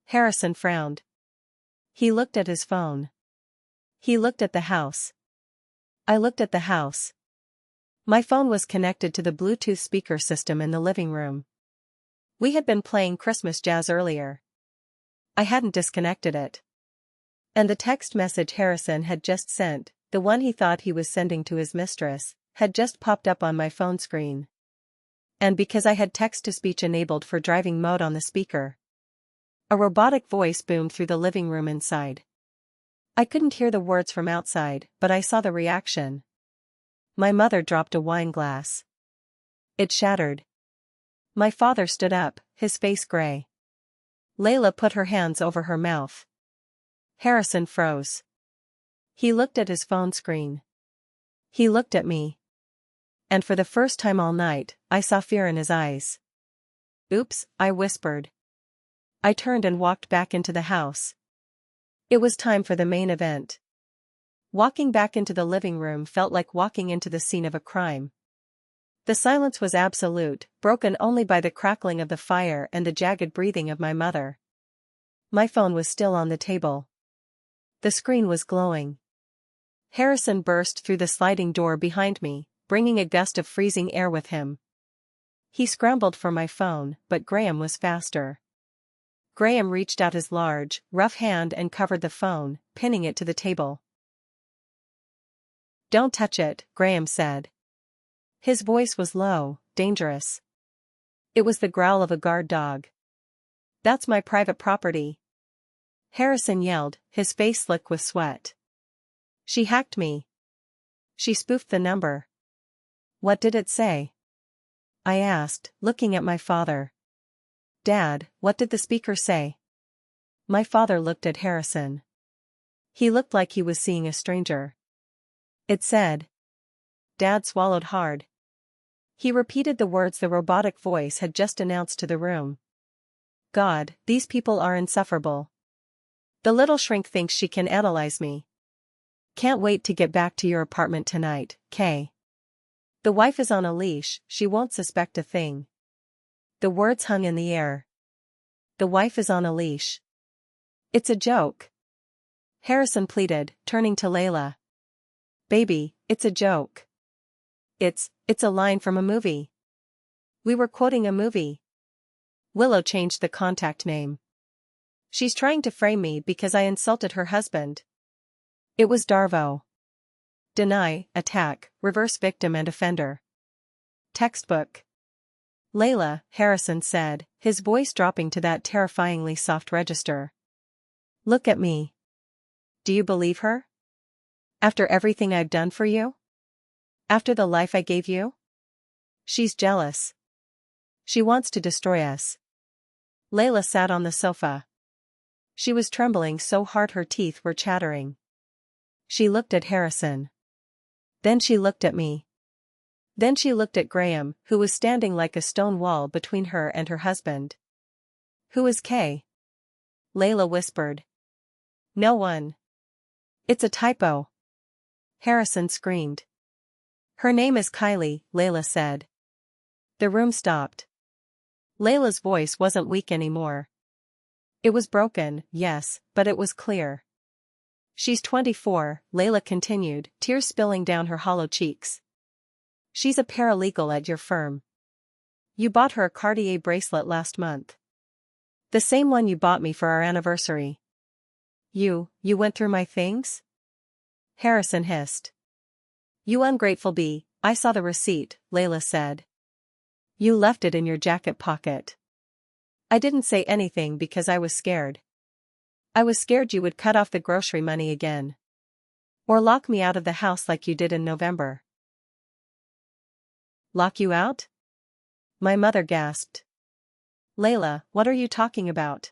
Harrison frowned. He looked at his phone. He looked at the house. I looked at the house. My phone was connected to the Bluetooth speaker system in the living room. We had been playing Christmas jazz earlier. I hadn't disconnected it. And the text message Harrison had just sent, the one he thought he was sending to his mistress, had just popped up on my phone screen. And because I had text-to-speech enabled for driving mode on the speaker, a robotic voice boomed through the living room inside. I couldn't hear the words from outside, but I saw the reaction. My mother dropped a wine glass. It shattered. My father stood up, his face gray. Layla put her hands over her mouth. Harrison froze. He looked at his phone screen. He looked at me. And for the first time all night, I saw fear in his eyes. "Oops," I whispered. I turned and walked back into the house. It was time for the main event. Walking back into the living room felt like walking into the scene of a crime. The silence was absolute, broken only by the crackling of the fire and the jagged breathing of my mother. My phone was still on the table. The screen was glowing. Harrison burst through the sliding door behind me, bringing a gust of freezing air with him. He scrambled for my phone, but Graham was faster. Graham reached out his large, rough hand and covered the phone, pinning it to the table. "Don't touch it," Graham said. His voice was low, dangerous. It was the growl of a guard dog. "That's my private property," Harrison yelled, his face slick with sweat. "She hacked me. She spoofed the number." "What did it say?" I asked, looking at my father. "Dad, what did the speaker say?" My father looked at Harrison. He looked like he was seeing a stranger. "It said..." Dad swallowed hard. He repeated the words the robotic voice had just announced to the room. "God, these people are insufferable. The little shrink thinks she can analyze me. Can't wait to get back to your apartment tonight, Kay. The wife is on a leash, she won't suspect a thing." The words hung in the air. The wife is on a leash. "It's a joke," Harrison pleaded, turning to Layla. "Baby, it's a joke. It's a line from a movie. We were quoting a movie." Willow changed the contact name. "She's trying to frame me because I insulted her husband." It was Darvo. Deny, attack, reverse victim and offender. Textbook. "Layla," Harrison said, his voice dropping to that terrifyingly soft register. "Look at me. Do you believe her? After everything I've done for you? After the life I gave you? She's jealous. She wants to destroy us." Layla sat on the sofa. She was trembling so hard her teeth were chattering. She looked at Harrison. Then she looked at me. Then she looked at Graham, who was standing like a stone wall between her and her husband. "Who is Kay?" Layla whispered. "No one. It's a typo," Harrison screamed. "Her name is Kylie," Layla said. The room stopped. Layla's voice wasn't weak anymore. It was broken, yes, but it was clear. "She's 24, Layla continued, tears spilling down her hollow cheeks. "She's a paralegal at your firm. You bought her a Cartier bracelet last month. The same one you bought me for our anniversary." You went through my things?" Harrison hissed. "You ungrateful bee, I saw the receipt," Layla said. "You left it in your jacket pocket." "I didn't say anything because I was scared. I was scared you would cut off the grocery money again. Or lock me out of the house like you did in November." "Lock you out?" my mother gasped. "Layla, what are you talking about?"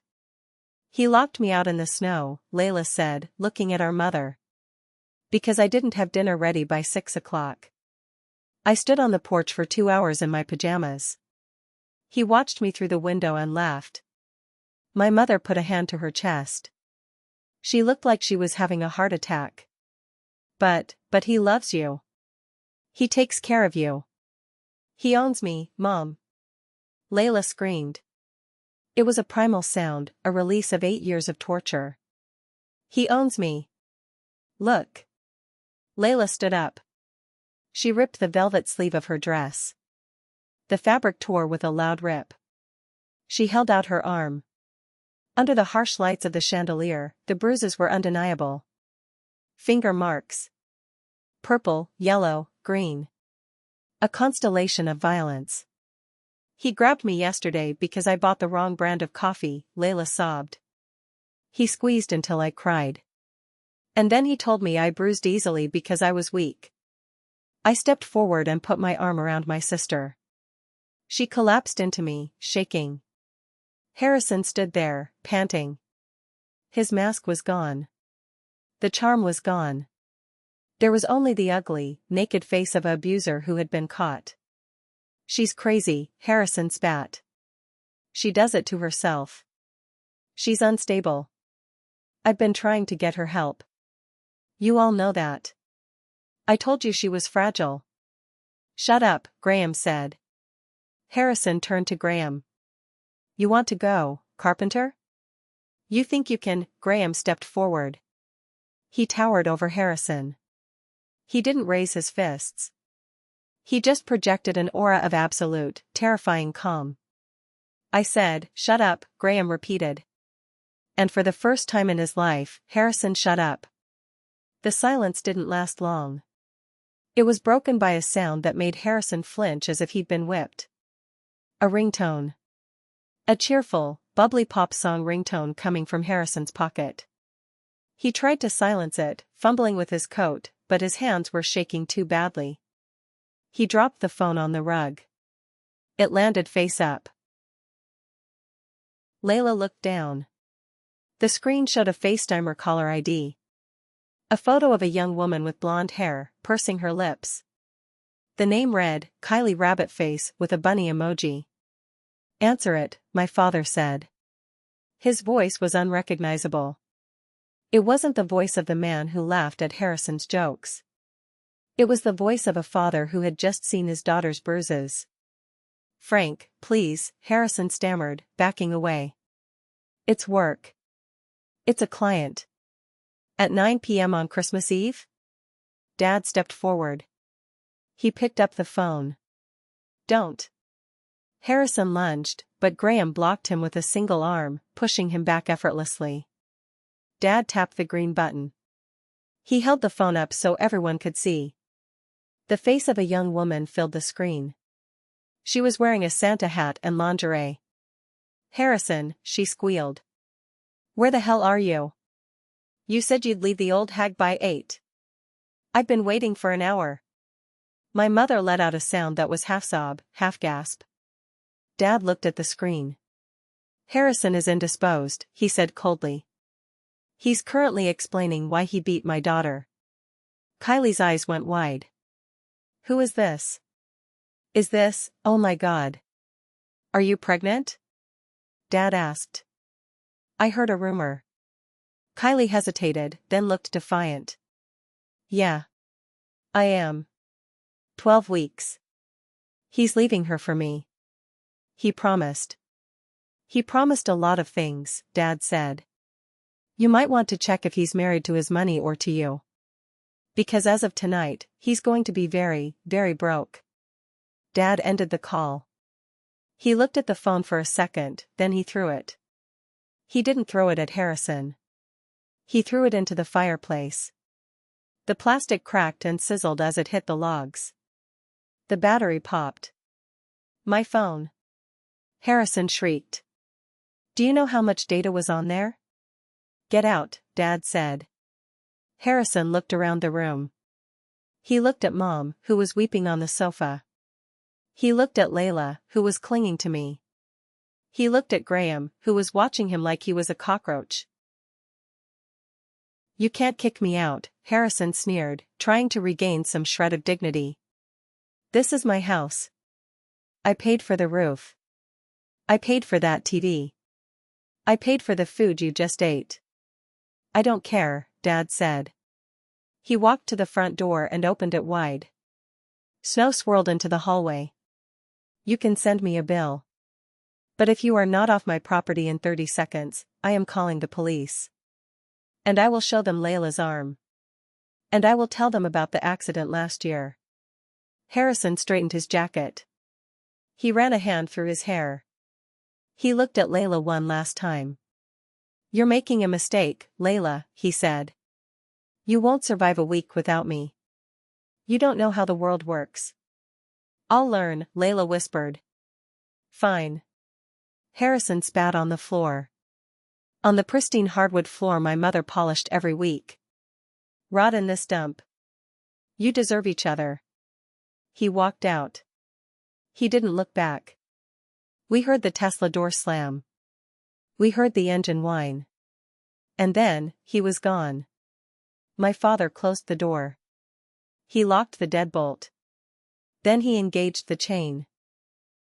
"He locked me out in the snow," Layla said, looking at our mother. "Because I didn't have dinner ready by 6 o'clock. I stood on the porch for 2 hours in my pajamas. He watched me through the window and laughed." My mother put a hand to her chest. She looked like she was having a heart attack. But he loves you. He takes care of you. He owns me, Mom." Layla screamed. It was a primal sound, a release of 8 years of torture. "He owns me. Look." Layla stood up. She ripped the velvet sleeve of her dress. The fabric tore with a loud rip. She held out her arm. Under the harsh lights of the chandelier, the bruises were undeniable. Finger marks. Purple, yellow, green. A constellation of violence. "He grabbed me yesterday because I bought the wrong brand of coffee," Layla sobbed. "He squeezed until I cried. And then he told me I bruised easily because I was weak." I stepped forward and put my arm around my sister. She collapsed into me, shaking. Harrison stood there, panting. His mask was gone. The charm was gone. There was only the ugly, naked face of an abuser who had been caught. She's crazy, Harrison spat. She does it to herself. She's unstable. I've been trying to get her help. You all know that. I told you she was fragile. Shut up, Graham said. Harrison turned to Graham. You want to go, Carpenter? You think you can? Graham stepped forward. He towered over Harrison. He didn't raise his fists. He just projected an aura of absolute, terrifying calm. I said, shut up, Graham repeated. And for the first time in his life, Harrison shut up. The silence didn't last long. It was broken by a sound that made Harrison flinch as if he'd been whipped. A ringtone. A cheerful, bubbly pop song ringtone coming from Harrison's pocket. He tried to silence it, fumbling with his coat, but his hands were shaking too badly. He dropped the phone on the rug. It landed face up. Layla looked down. The screen showed a FaceTimer caller ID. A photo of a young woman with blonde hair, pursing her lips. The name read, Kylie Rabbitface, with a bunny emoji. Answer it, my father said. His voice was unrecognizable. It wasn't the voice of the man who laughed at Harrison's jokes. It was the voice of a father who had just seen his daughter's bruises. Frank, please, Harrison stammered, backing away. It's work. It's a client. At 9 p.m. on Christmas Eve? Dad stepped forward. He picked up the phone. Don't. Harrison lunged, but Graham blocked him with a single arm, pushing him back effortlessly. Dad tapped the green button. He held the phone up so everyone could see. The face of a young woman filled the screen. She was wearing a Santa hat and lingerie. Harrison, she squealed. Where the hell are you? You said you'd leave the old hag by 8. I've been waiting for an hour. My mother let out a sound that was half sob, half gasp. Dad looked at the screen. Harrison is indisposed, he said coldly. He's currently explaining why he beat my daughter. Kylie's eyes went wide. Who is this? Is this, oh my God. Are you pregnant? Dad asked. I heard a rumor. Kylie hesitated, then looked defiant. Yeah. I am. 12 weeks. He's leaving her for me. He promised. He promised a lot of things, Dad said. You might want to check if he's married to his money or to you. Because as of tonight, he's going to be very, very broke. Dad ended the call. He looked at the phone for a second, then he threw it. He didn't throw it at Harrison. He threw it into the fireplace. The plastic cracked and sizzled as it hit the logs. The battery popped. My phone. Harrison shrieked. Do you know how much data was on there? Get out, Dad said. Harrison looked around the room. He looked at Mom, who was weeping on the sofa. He looked at Layla, who was clinging to me. He looked at Graham, who was watching him like he was a cockroach. You can't kick me out, Harrison sneered, trying to regain some shred of dignity. This is my house. I paid for the roof. I paid for that TV. I paid for the food you just ate. I don't care, Dad said. He walked to the front door and opened it wide. Snow swirled into the hallway. You can send me a bill. But if you are not off my property in 30 seconds, I am calling the police. And I will show them Layla's arm. And I will tell them about the accident last year. Harrison straightened his jacket. He ran a hand through his hair. He looked at Layla one last time. You're making a mistake, Layla, he said. You won't survive a week without me. You don't know how the world works. I'll learn, Layla whispered. Fine. Harrison spat on the floor. On the pristine hardwood floor my mother polished every week. Rot in this dump. You deserve each other. He walked out. He didn't look back. We heard the Tesla door slam. We heard the engine whine. And then, he was gone. My father closed the door. He locked the deadbolt. Then he engaged the chain.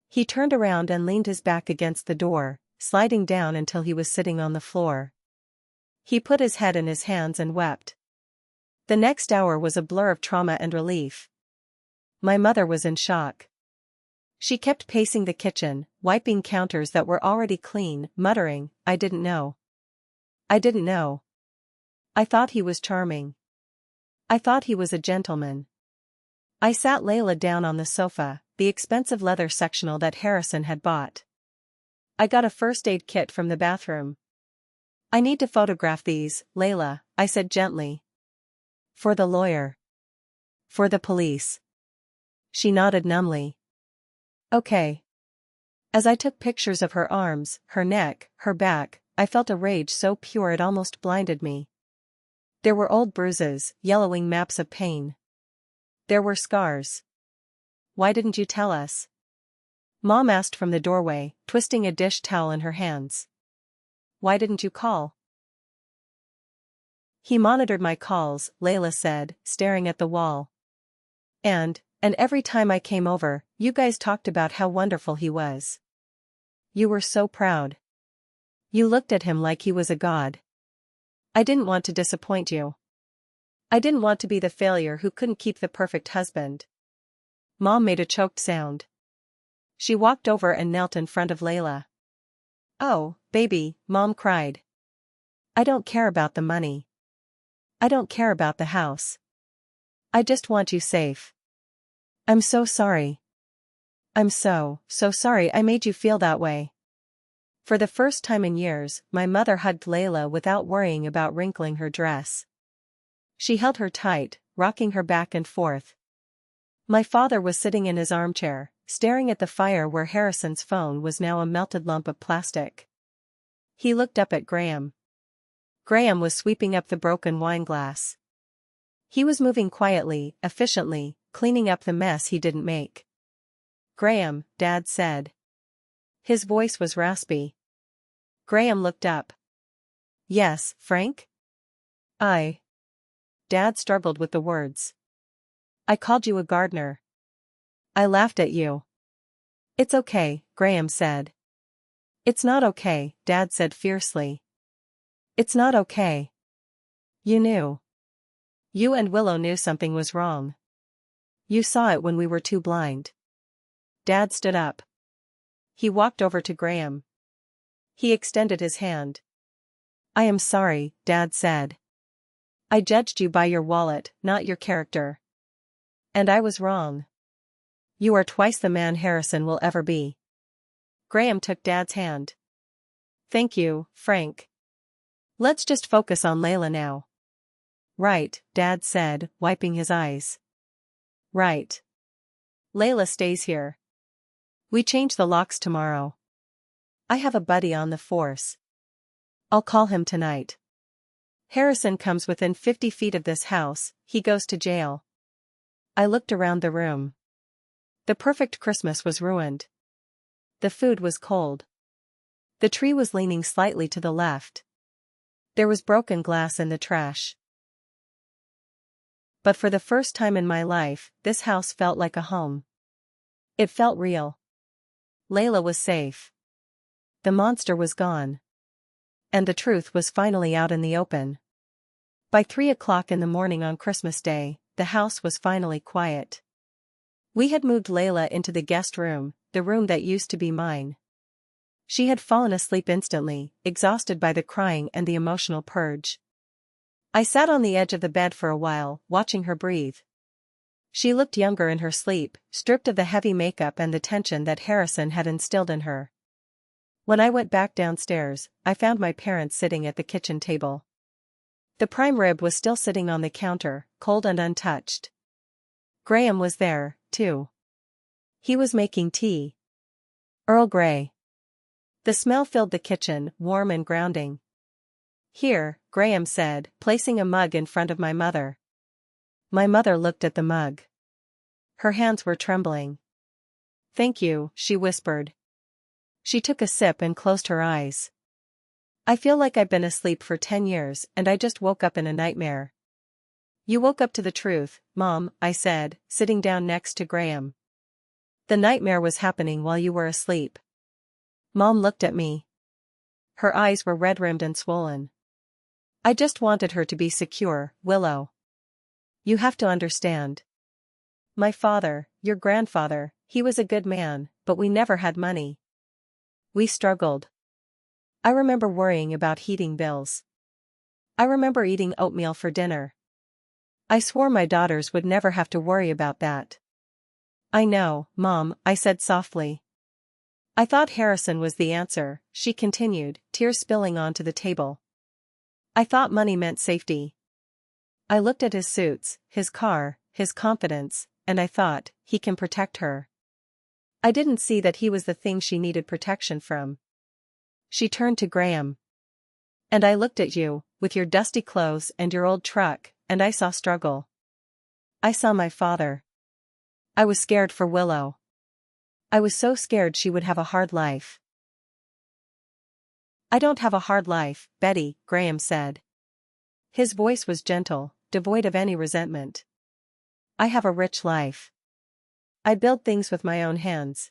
He turned around and leaned his back against the door, sliding down until he was sitting on the floor. He put his head in his hands and wept. The next hour was a blur of trauma and relief. My mother was in shock. She kept pacing the kitchen, wiping counters that were already clean, muttering, "I didn't know. I didn't know. I thought he was charming. I thought he was a gentleman." I sat Layla down on the sofa, the expensive leather sectional that Harrison had bought. "I got a first aid kit from the bathroom. I need to photograph these, Layla," I said gently. "For the lawyer. For the police." She nodded numbly. "Okay." As I took pictures of her arms, her neck, her back, I felt a rage so pure it almost blinded me. There were old bruises, yellowing maps of pain. There were scars. "Why didn't you tell us?" Mom asked from the doorway, twisting a dish towel in her hands. "Why didn't you call?" "He monitored my calls," Layla said, staring at the wall. And every time I came over, you guys talked about how wonderful he was. You were so proud. You looked at him like he was a god. I didn't want to disappoint you. I didn't want to be the failure who couldn't keep the perfect husband." Mom made a choked sound. She walked over and knelt in front of Layla. "Oh, baby," Mom cried. "I don't care about the money. I don't care about the house. I just want you safe. I'm so sorry. I'm so sorry I made you feel that way." For the first time in years, my mother hugged Layla without worrying about wrinkling her dress. She held her tight, rocking her back and forth. My father was sitting in his armchair, staring at the fire where Harrison's phone was now a melted lump of plastic. He looked up at Graham. Graham was sweeping up the broken wine glass. He was moving quietly, efficiently, cleaning up the mess he didn't make. "Graham," Dad said. His voice was raspy. Graham looked up. "Yes, Frank?" Dad struggled with the words. "I called you a gardener. I laughed at you." "It's okay," Graham said. "It's not okay," Dad said fiercely. "It's not okay. You knew. You and Willow knew something was wrong. You saw it when we were too blind." Dad stood up. He walked over to Graham. He extended his hand. "I am sorry," Dad said. "I judged you by your wallet, not your character. And I was wrong. You are twice the man Harrison will ever be." Graham took Dad's hand. "Thank you, Frank. Let's just focus on Layla now." "Right," Dad said, wiping his eyes. "Right. Layla stays here. We change the locks tomorrow. I have a buddy on the force. I'll call him tonight. Harrison comes within 50 feet of this house, he goes to jail." I looked around the room. The perfect Christmas was ruined. The food was cold. The tree was leaning slightly to the left. There was broken glass in the trash. But for the first time in my life, this house felt like a home. It felt real. Layla was safe. The monster was gone. And the truth was finally out in the open. By 3 o'clock in the morning on Christmas Day, the house was finally quiet. We had moved Layla into the guest room, the room that used to be mine. She had fallen asleep instantly, exhausted by the crying and the emotional purge. I sat on the edge of the bed for a while, watching her breathe. She looked younger in her sleep, stripped of the heavy makeup and the tension that Harrison had instilled in her. When I went back downstairs, I found my parents sitting at the kitchen table. The prime rib was still sitting on the counter, cold and untouched. Graham was there, too. He was making tea. Earl Grey. The smell filled the kitchen, warm and grounding. "Here," Graham said, placing a mug in front of my mother. My mother looked at the mug. Her hands were trembling. "Thank you," she whispered. She took a sip and closed her eyes. "I feel like I've been asleep for 10 years and I just woke up in a nightmare." You woke up to the truth, Mom, I said, sitting down next to Graham. The nightmare was happening while you were asleep. Mom looked at me. Her eyes were red-rimmed and swollen. I just wanted her to be secure, Willow. You have to understand. My father, your grandfather, he was a good man, but we never had money. We struggled. I remember worrying about heating bills. I remember eating oatmeal for dinner. I swore my daughters would never have to worry about that. I know, Mom, I said softly. I thought Harrison was the answer, she continued, tears spilling onto the table. I thought money meant safety. I looked at his suits, his car, his confidence, and I thought, he can protect her. I didn't see that he was the thing she needed protection from. She turned to Graham. And I looked at you, with your dusty clothes and your old truck, and I saw struggle. I saw my father. I was scared for Willow. I was so scared she would have a hard life. I don't have a hard life, Betty, Graham said. His voice was gentle, devoid of any resentment. I have a rich life. I build things with my own hands.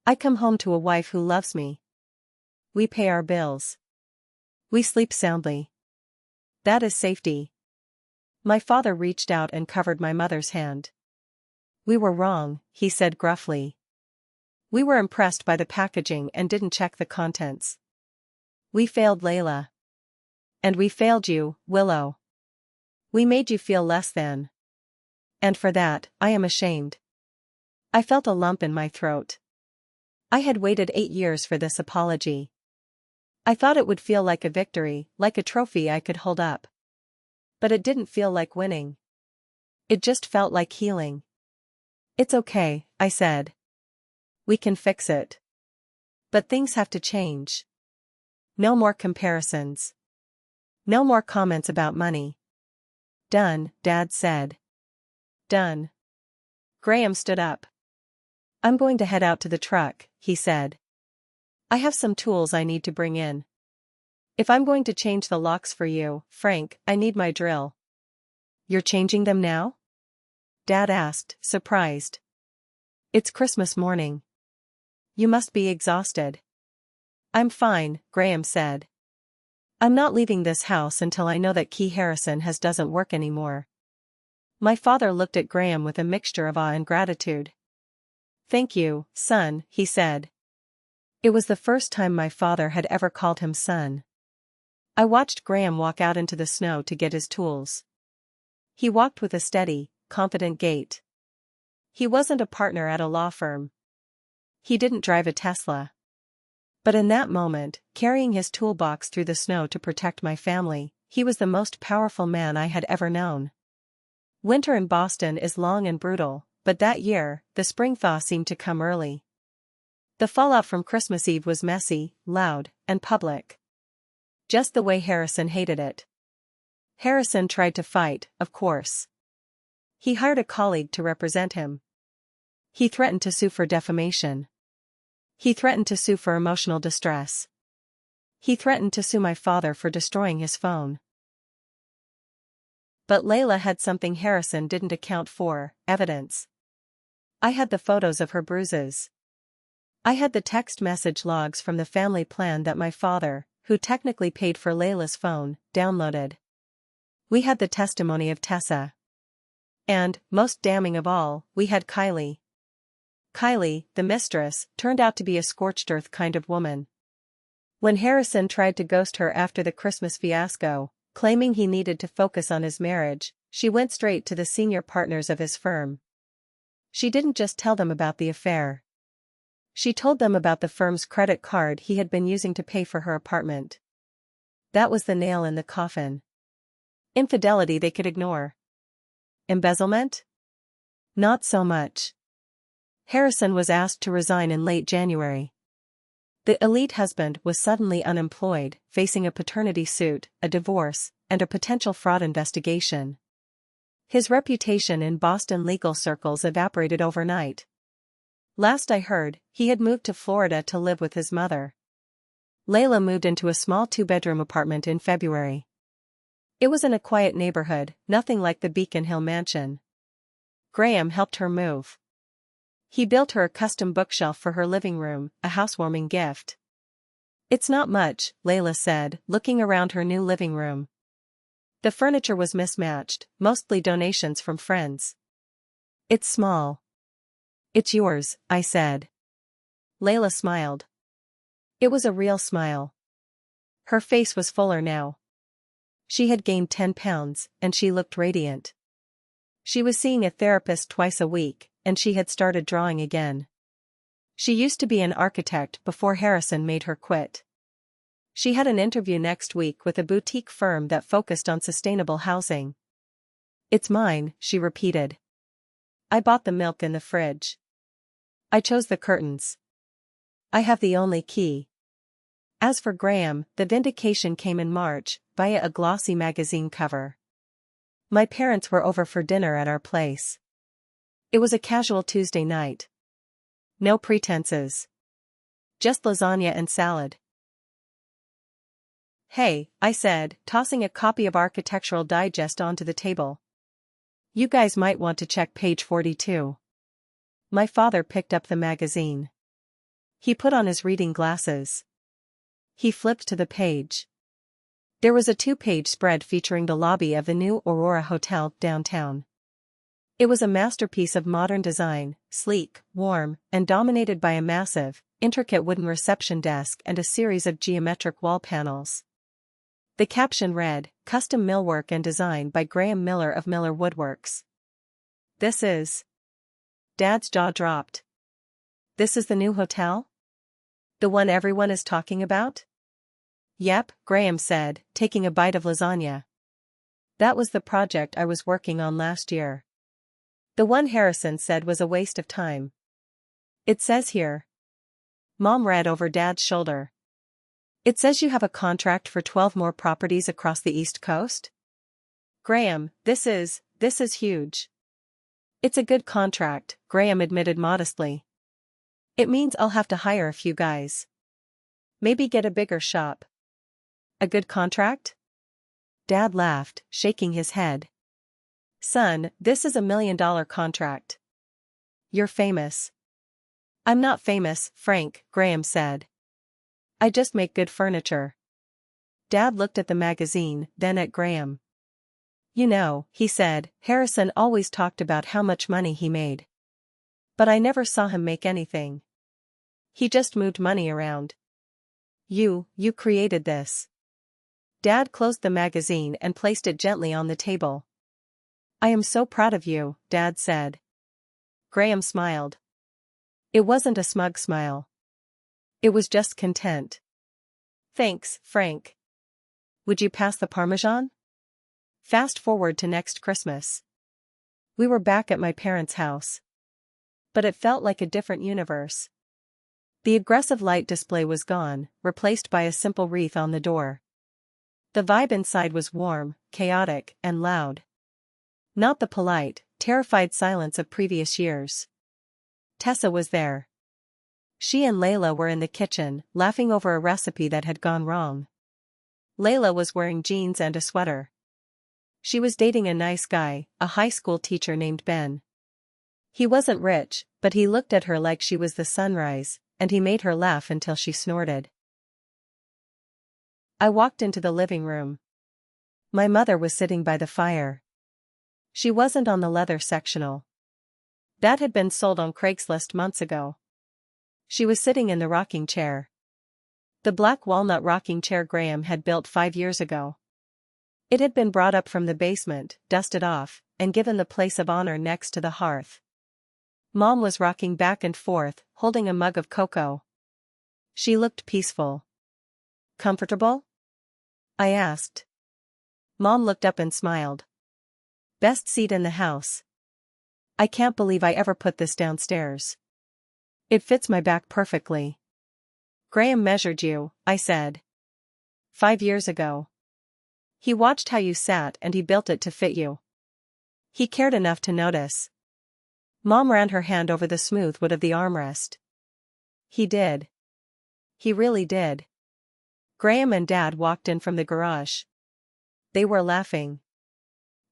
I come home to a wife who loves me. We pay our bills. We sleep soundly. That is safety. My father reached out and covered my mother's hand. We were wrong, he said gruffly. We were impressed by the packaging and didn't check the contents. We failed Layla. And we failed you, Willow. We made you feel less than. And for that, I am ashamed. I felt a lump in my throat. I had waited 8 years for this apology. I thought it would feel like a victory, like a trophy I could hold up. But it didn't feel like winning. It just felt like healing. It's okay, I said. We can fix it. But things have to change. No more comparisons. No more comments about money. Done, Dad said. Done. Graham stood up. I'm going to head out to the truck, he said. I have some tools I need to bring in. If I'm going to change the locks for you, Frank, I need my drill. You're changing them now? Dad asked, surprised. It's Christmas morning. You must be exhausted. I'm fine, Graham said. I'm not leaving this house until I know that Key Harrison doesn't work anymore. My father looked at Graham with a mixture of awe and gratitude. Thank you, son, he said. It was the first time my father had ever called him son. I watched Graham walk out into the snow to get his tools. He walked with a steady, confident gait. He wasn't a partner at a law firm. He didn't drive a Tesla. But in that moment, carrying his toolbox through the snow to protect my family, he was the most powerful man I had ever known. Winter in Boston is long and brutal, but that year, the spring thaw seemed to come early. The fallout from Christmas Eve was messy, loud, and public. Just the way Harrison hated it. Harrison tried to fight, of course. He hired a colleague to represent him. He threatened to sue for defamation. He threatened to sue for emotional distress. He threatened to sue my father for destroying his phone. But Layla had something Harrison didn't account for, evidence. I had the photos of her bruises. I had the text message logs from the family plan that my father, who technically paid for Layla's phone, downloaded. We had the testimony of Tessa. And, most damning of all, we had Kylie. Kylie, the mistress, turned out to be a scorched earth kind of woman. When Harrison tried to ghost her after the Christmas fiasco, claiming he needed to focus on his marriage, she went straight to the senior partners of his firm. She didn't just tell them about the affair. She told them about the firm's credit card he had been using to pay for her apartment. That was the nail in the coffin. Infidelity they could ignore. Embezzlement? Not so much. Harrison was asked to resign in late January. The elite husband was suddenly unemployed, facing a paternity suit, a divorce, and a potential fraud investigation. His reputation in Boston legal circles evaporated overnight. Last I heard, he had moved to Florida to live with his mother. Layla moved into a small 2-bedroom apartment in February. It was in a quiet neighborhood, nothing like the Beacon Hill mansion. Graham helped her move. He built her a custom bookshelf for her living room, a housewarming gift. "It's not much," Layla said, looking around her new living room. The furniture was mismatched, mostly donations from friends. "It's small." "It's yours," I said. Layla smiled. It was a real smile. Her face was fuller now. She had gained 10 pounds, and she looked radiant. She was seeing a therapist twice a week, and she had started drawing again. She used to be an architect before Harrison made her quit. She had an interview next week with a boutique firm that focused on sustainable housing. "It's mine," she repeated. "I bought the milk in the fridge. I chose the curtains. I have the only key." As for Graham, the vindication came in March, via a glossy magazine cover. My parents were over for dinner at our place. It was a casual Tuesday night. No pretenses. Just lasagna and salad. "Hey," I said, tossing a copy of Architectural Digest onto the table. "You guys might want to check page 42. My father picked up the magazine. He put on his reading glasses. He flipped to the page. There was a 2-page spread featuring the lobby of the new Aurora Hotel downtown. It was a masterpiece of modern design, sleek, warm, and dominated by a massive, intricate wooden reception desk and a series of geometric wall panels. The caption read, "Custom Millwork and Design by Graham Miller of Miller Woodworks." "This is..." Dad's jaw dropped. "This is the new hotel? The one everyone is talking about?" "Yep," Graham said, taking a bite of lasagna. "That was the project I was working on last year. The one Harrison said was a waste of time. It says here." Mom read over Dad's shoulder. "It says you have a contract for 12 more properties across the East Coast?" "Graham, this is huge." "It's a good contract," Graham admitted modestly. "It means I'll have to hire a few guys. Maybe get a bigger shop." "A good contract?" Dad laughed, shaking his head. "Son, this is $1 million contract. You're famous." "I'm not famous, Frank," Graham said. "I just make good furniture." Dad looked at the magazine, then at Graham. "You know," he said, "Harrison always talked about how much money he made. But I never saw him make anything. He just moved money around. You created this." Dad closed the magazine and placed it gently on the table. "I am so proud of you," Dad said. Graham smiled. It wasn't a smug smile. It was just content. "Thanks, Frank. Would you pass the Parmesan?" Fast forward to next Christmas. We were back at my parents' house. But it felt like a different universe. The aggressive light display was gone, replaced by a simple wreath on the door. The vibe inside was warm, chaotic, and loud. Not the polite, terrified silence of previous years. Tessa was there. She and Layla were in the kitchen, laughing over a recipe that had gone wrong. Layla was wearing jeans and a sweater. She was dating a nice guy, a high school teacher named Ben. He wasn't rich, but he looked at her like she was the sunrise, and he made her laugh until she snorted. I walked into the living room. My mother was sitting by the fire. She wasn't on the leather sectional. That had been sold on Craigslist months ago. She was sitting in the rocking chair. The black walnut rocking chair Graham had built 5 years ago. It had been brought up from the basement, dusted off, and given the place of honor next to the hearth. Mom was rocking back and forth, holding a mug of cocoa. She looked peaceful. "Comfortable?" I asked. Mom looked up and smiled. "Best seat in the house. I can't believe I ever put this downstairs. It fits my back perfectly." "Graham measured you," I said. 5 years ago. He watched how you sat and he built it to fit you. He cared enough to notice." Mom ran her hand over the smooth wood of the armrest. "He did. He really did." Graham and Dad walked in from the garage. They were laughing.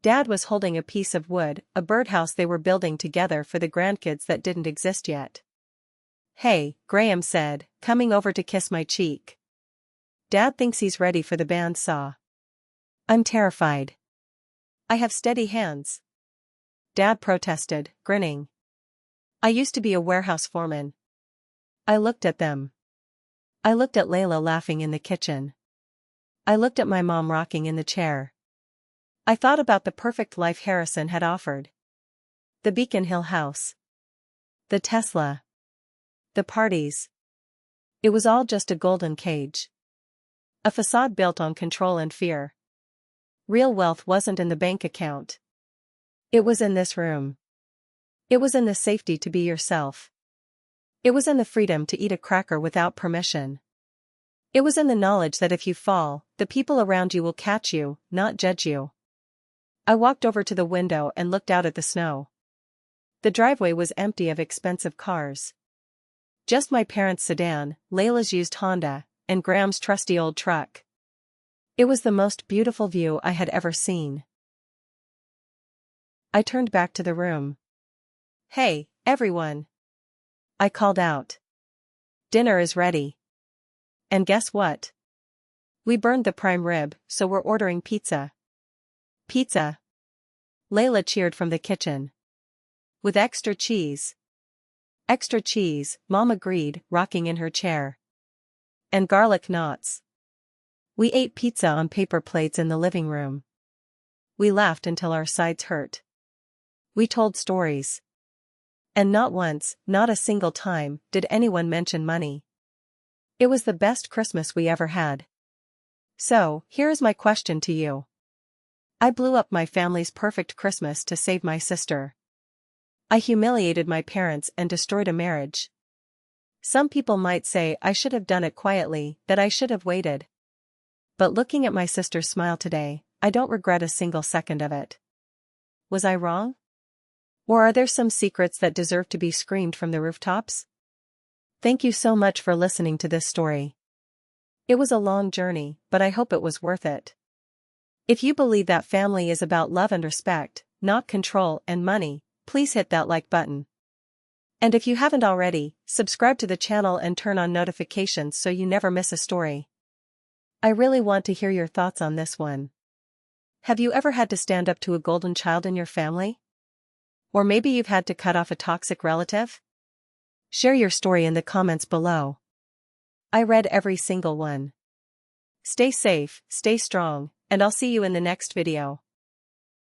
Dad was holding a piece of wood, a birdhouse they were building together for the grandkids that didn't exist yet. "Hey," Graham said, coming over to kiss my cheek. "Dad thinks he's ready for the bandsaw." "I'm terrified. I have steady hands," Dad protested, grinning. "I used to be a warehouse foreman." I looked at them. I looked at Layla laughing in the kitchen. I looked at my mom rocking in the chair. I thought about the perfect life Harrison had offered. The Beacon Hill house. The Tesla. The parties. It was all just a golden cage. A facade built on control and fear. Real wealth wasn't in the bank account. It was in this room. It was in the safety to be yourself. It was in the freedom to eat a cracker without permission. It was in the knowledge that if you fall, the people around you will catch you, not judge you. I walked over to the window and looked out at the snow. The driveway was empty of expensive cars. Just my parents' sedan, Layla's used Honda, and Graham's trusty old truck. It was the most beautiful view I had ever seen. I turned back to the room. "Hey, everyone," I called out. "Dinner is ready. And guess what? We burned the prime rib, so we're ordering pizza." "Pizza?" Layla cheered from the kitchen. "With extra cheese." "Extra cheese," Mom agreed, rocking in her chair. "And garlic knots." We ate pizza on paper plates in the living room. We laughed until our sides hurt. We told stories. And not once, not a single time, did anyone mention money. It was the best Christmas we ever had. So, here is my question to you. I blew up my family's perfect Christmas to save my sister. I humiliated my parents and destroyed a marriage. Some people might say I should have done it quietly, that I should have waited. But looking at my sister's smile today, I don't regret a single second of it. Was I wrong? Or are there some secrets that deserve to be screamed from the rooftops? Thank you so much for listening to this story. It was a long journey, but I hope it was worth it. If you believe that family is about love and respect, not control and money, please hit that like button. And if you haven't already, subscribe to the channel and turn on notifications so you never miss a story. I really want to hear your thoughts on this one. Have you ever had to stand up to a golden child in your family? Or maybe you've had to cut off a toxic relative? Share your story in the comments below. I read every single one. Stay safe, stay strong, and I'll see you in the next video.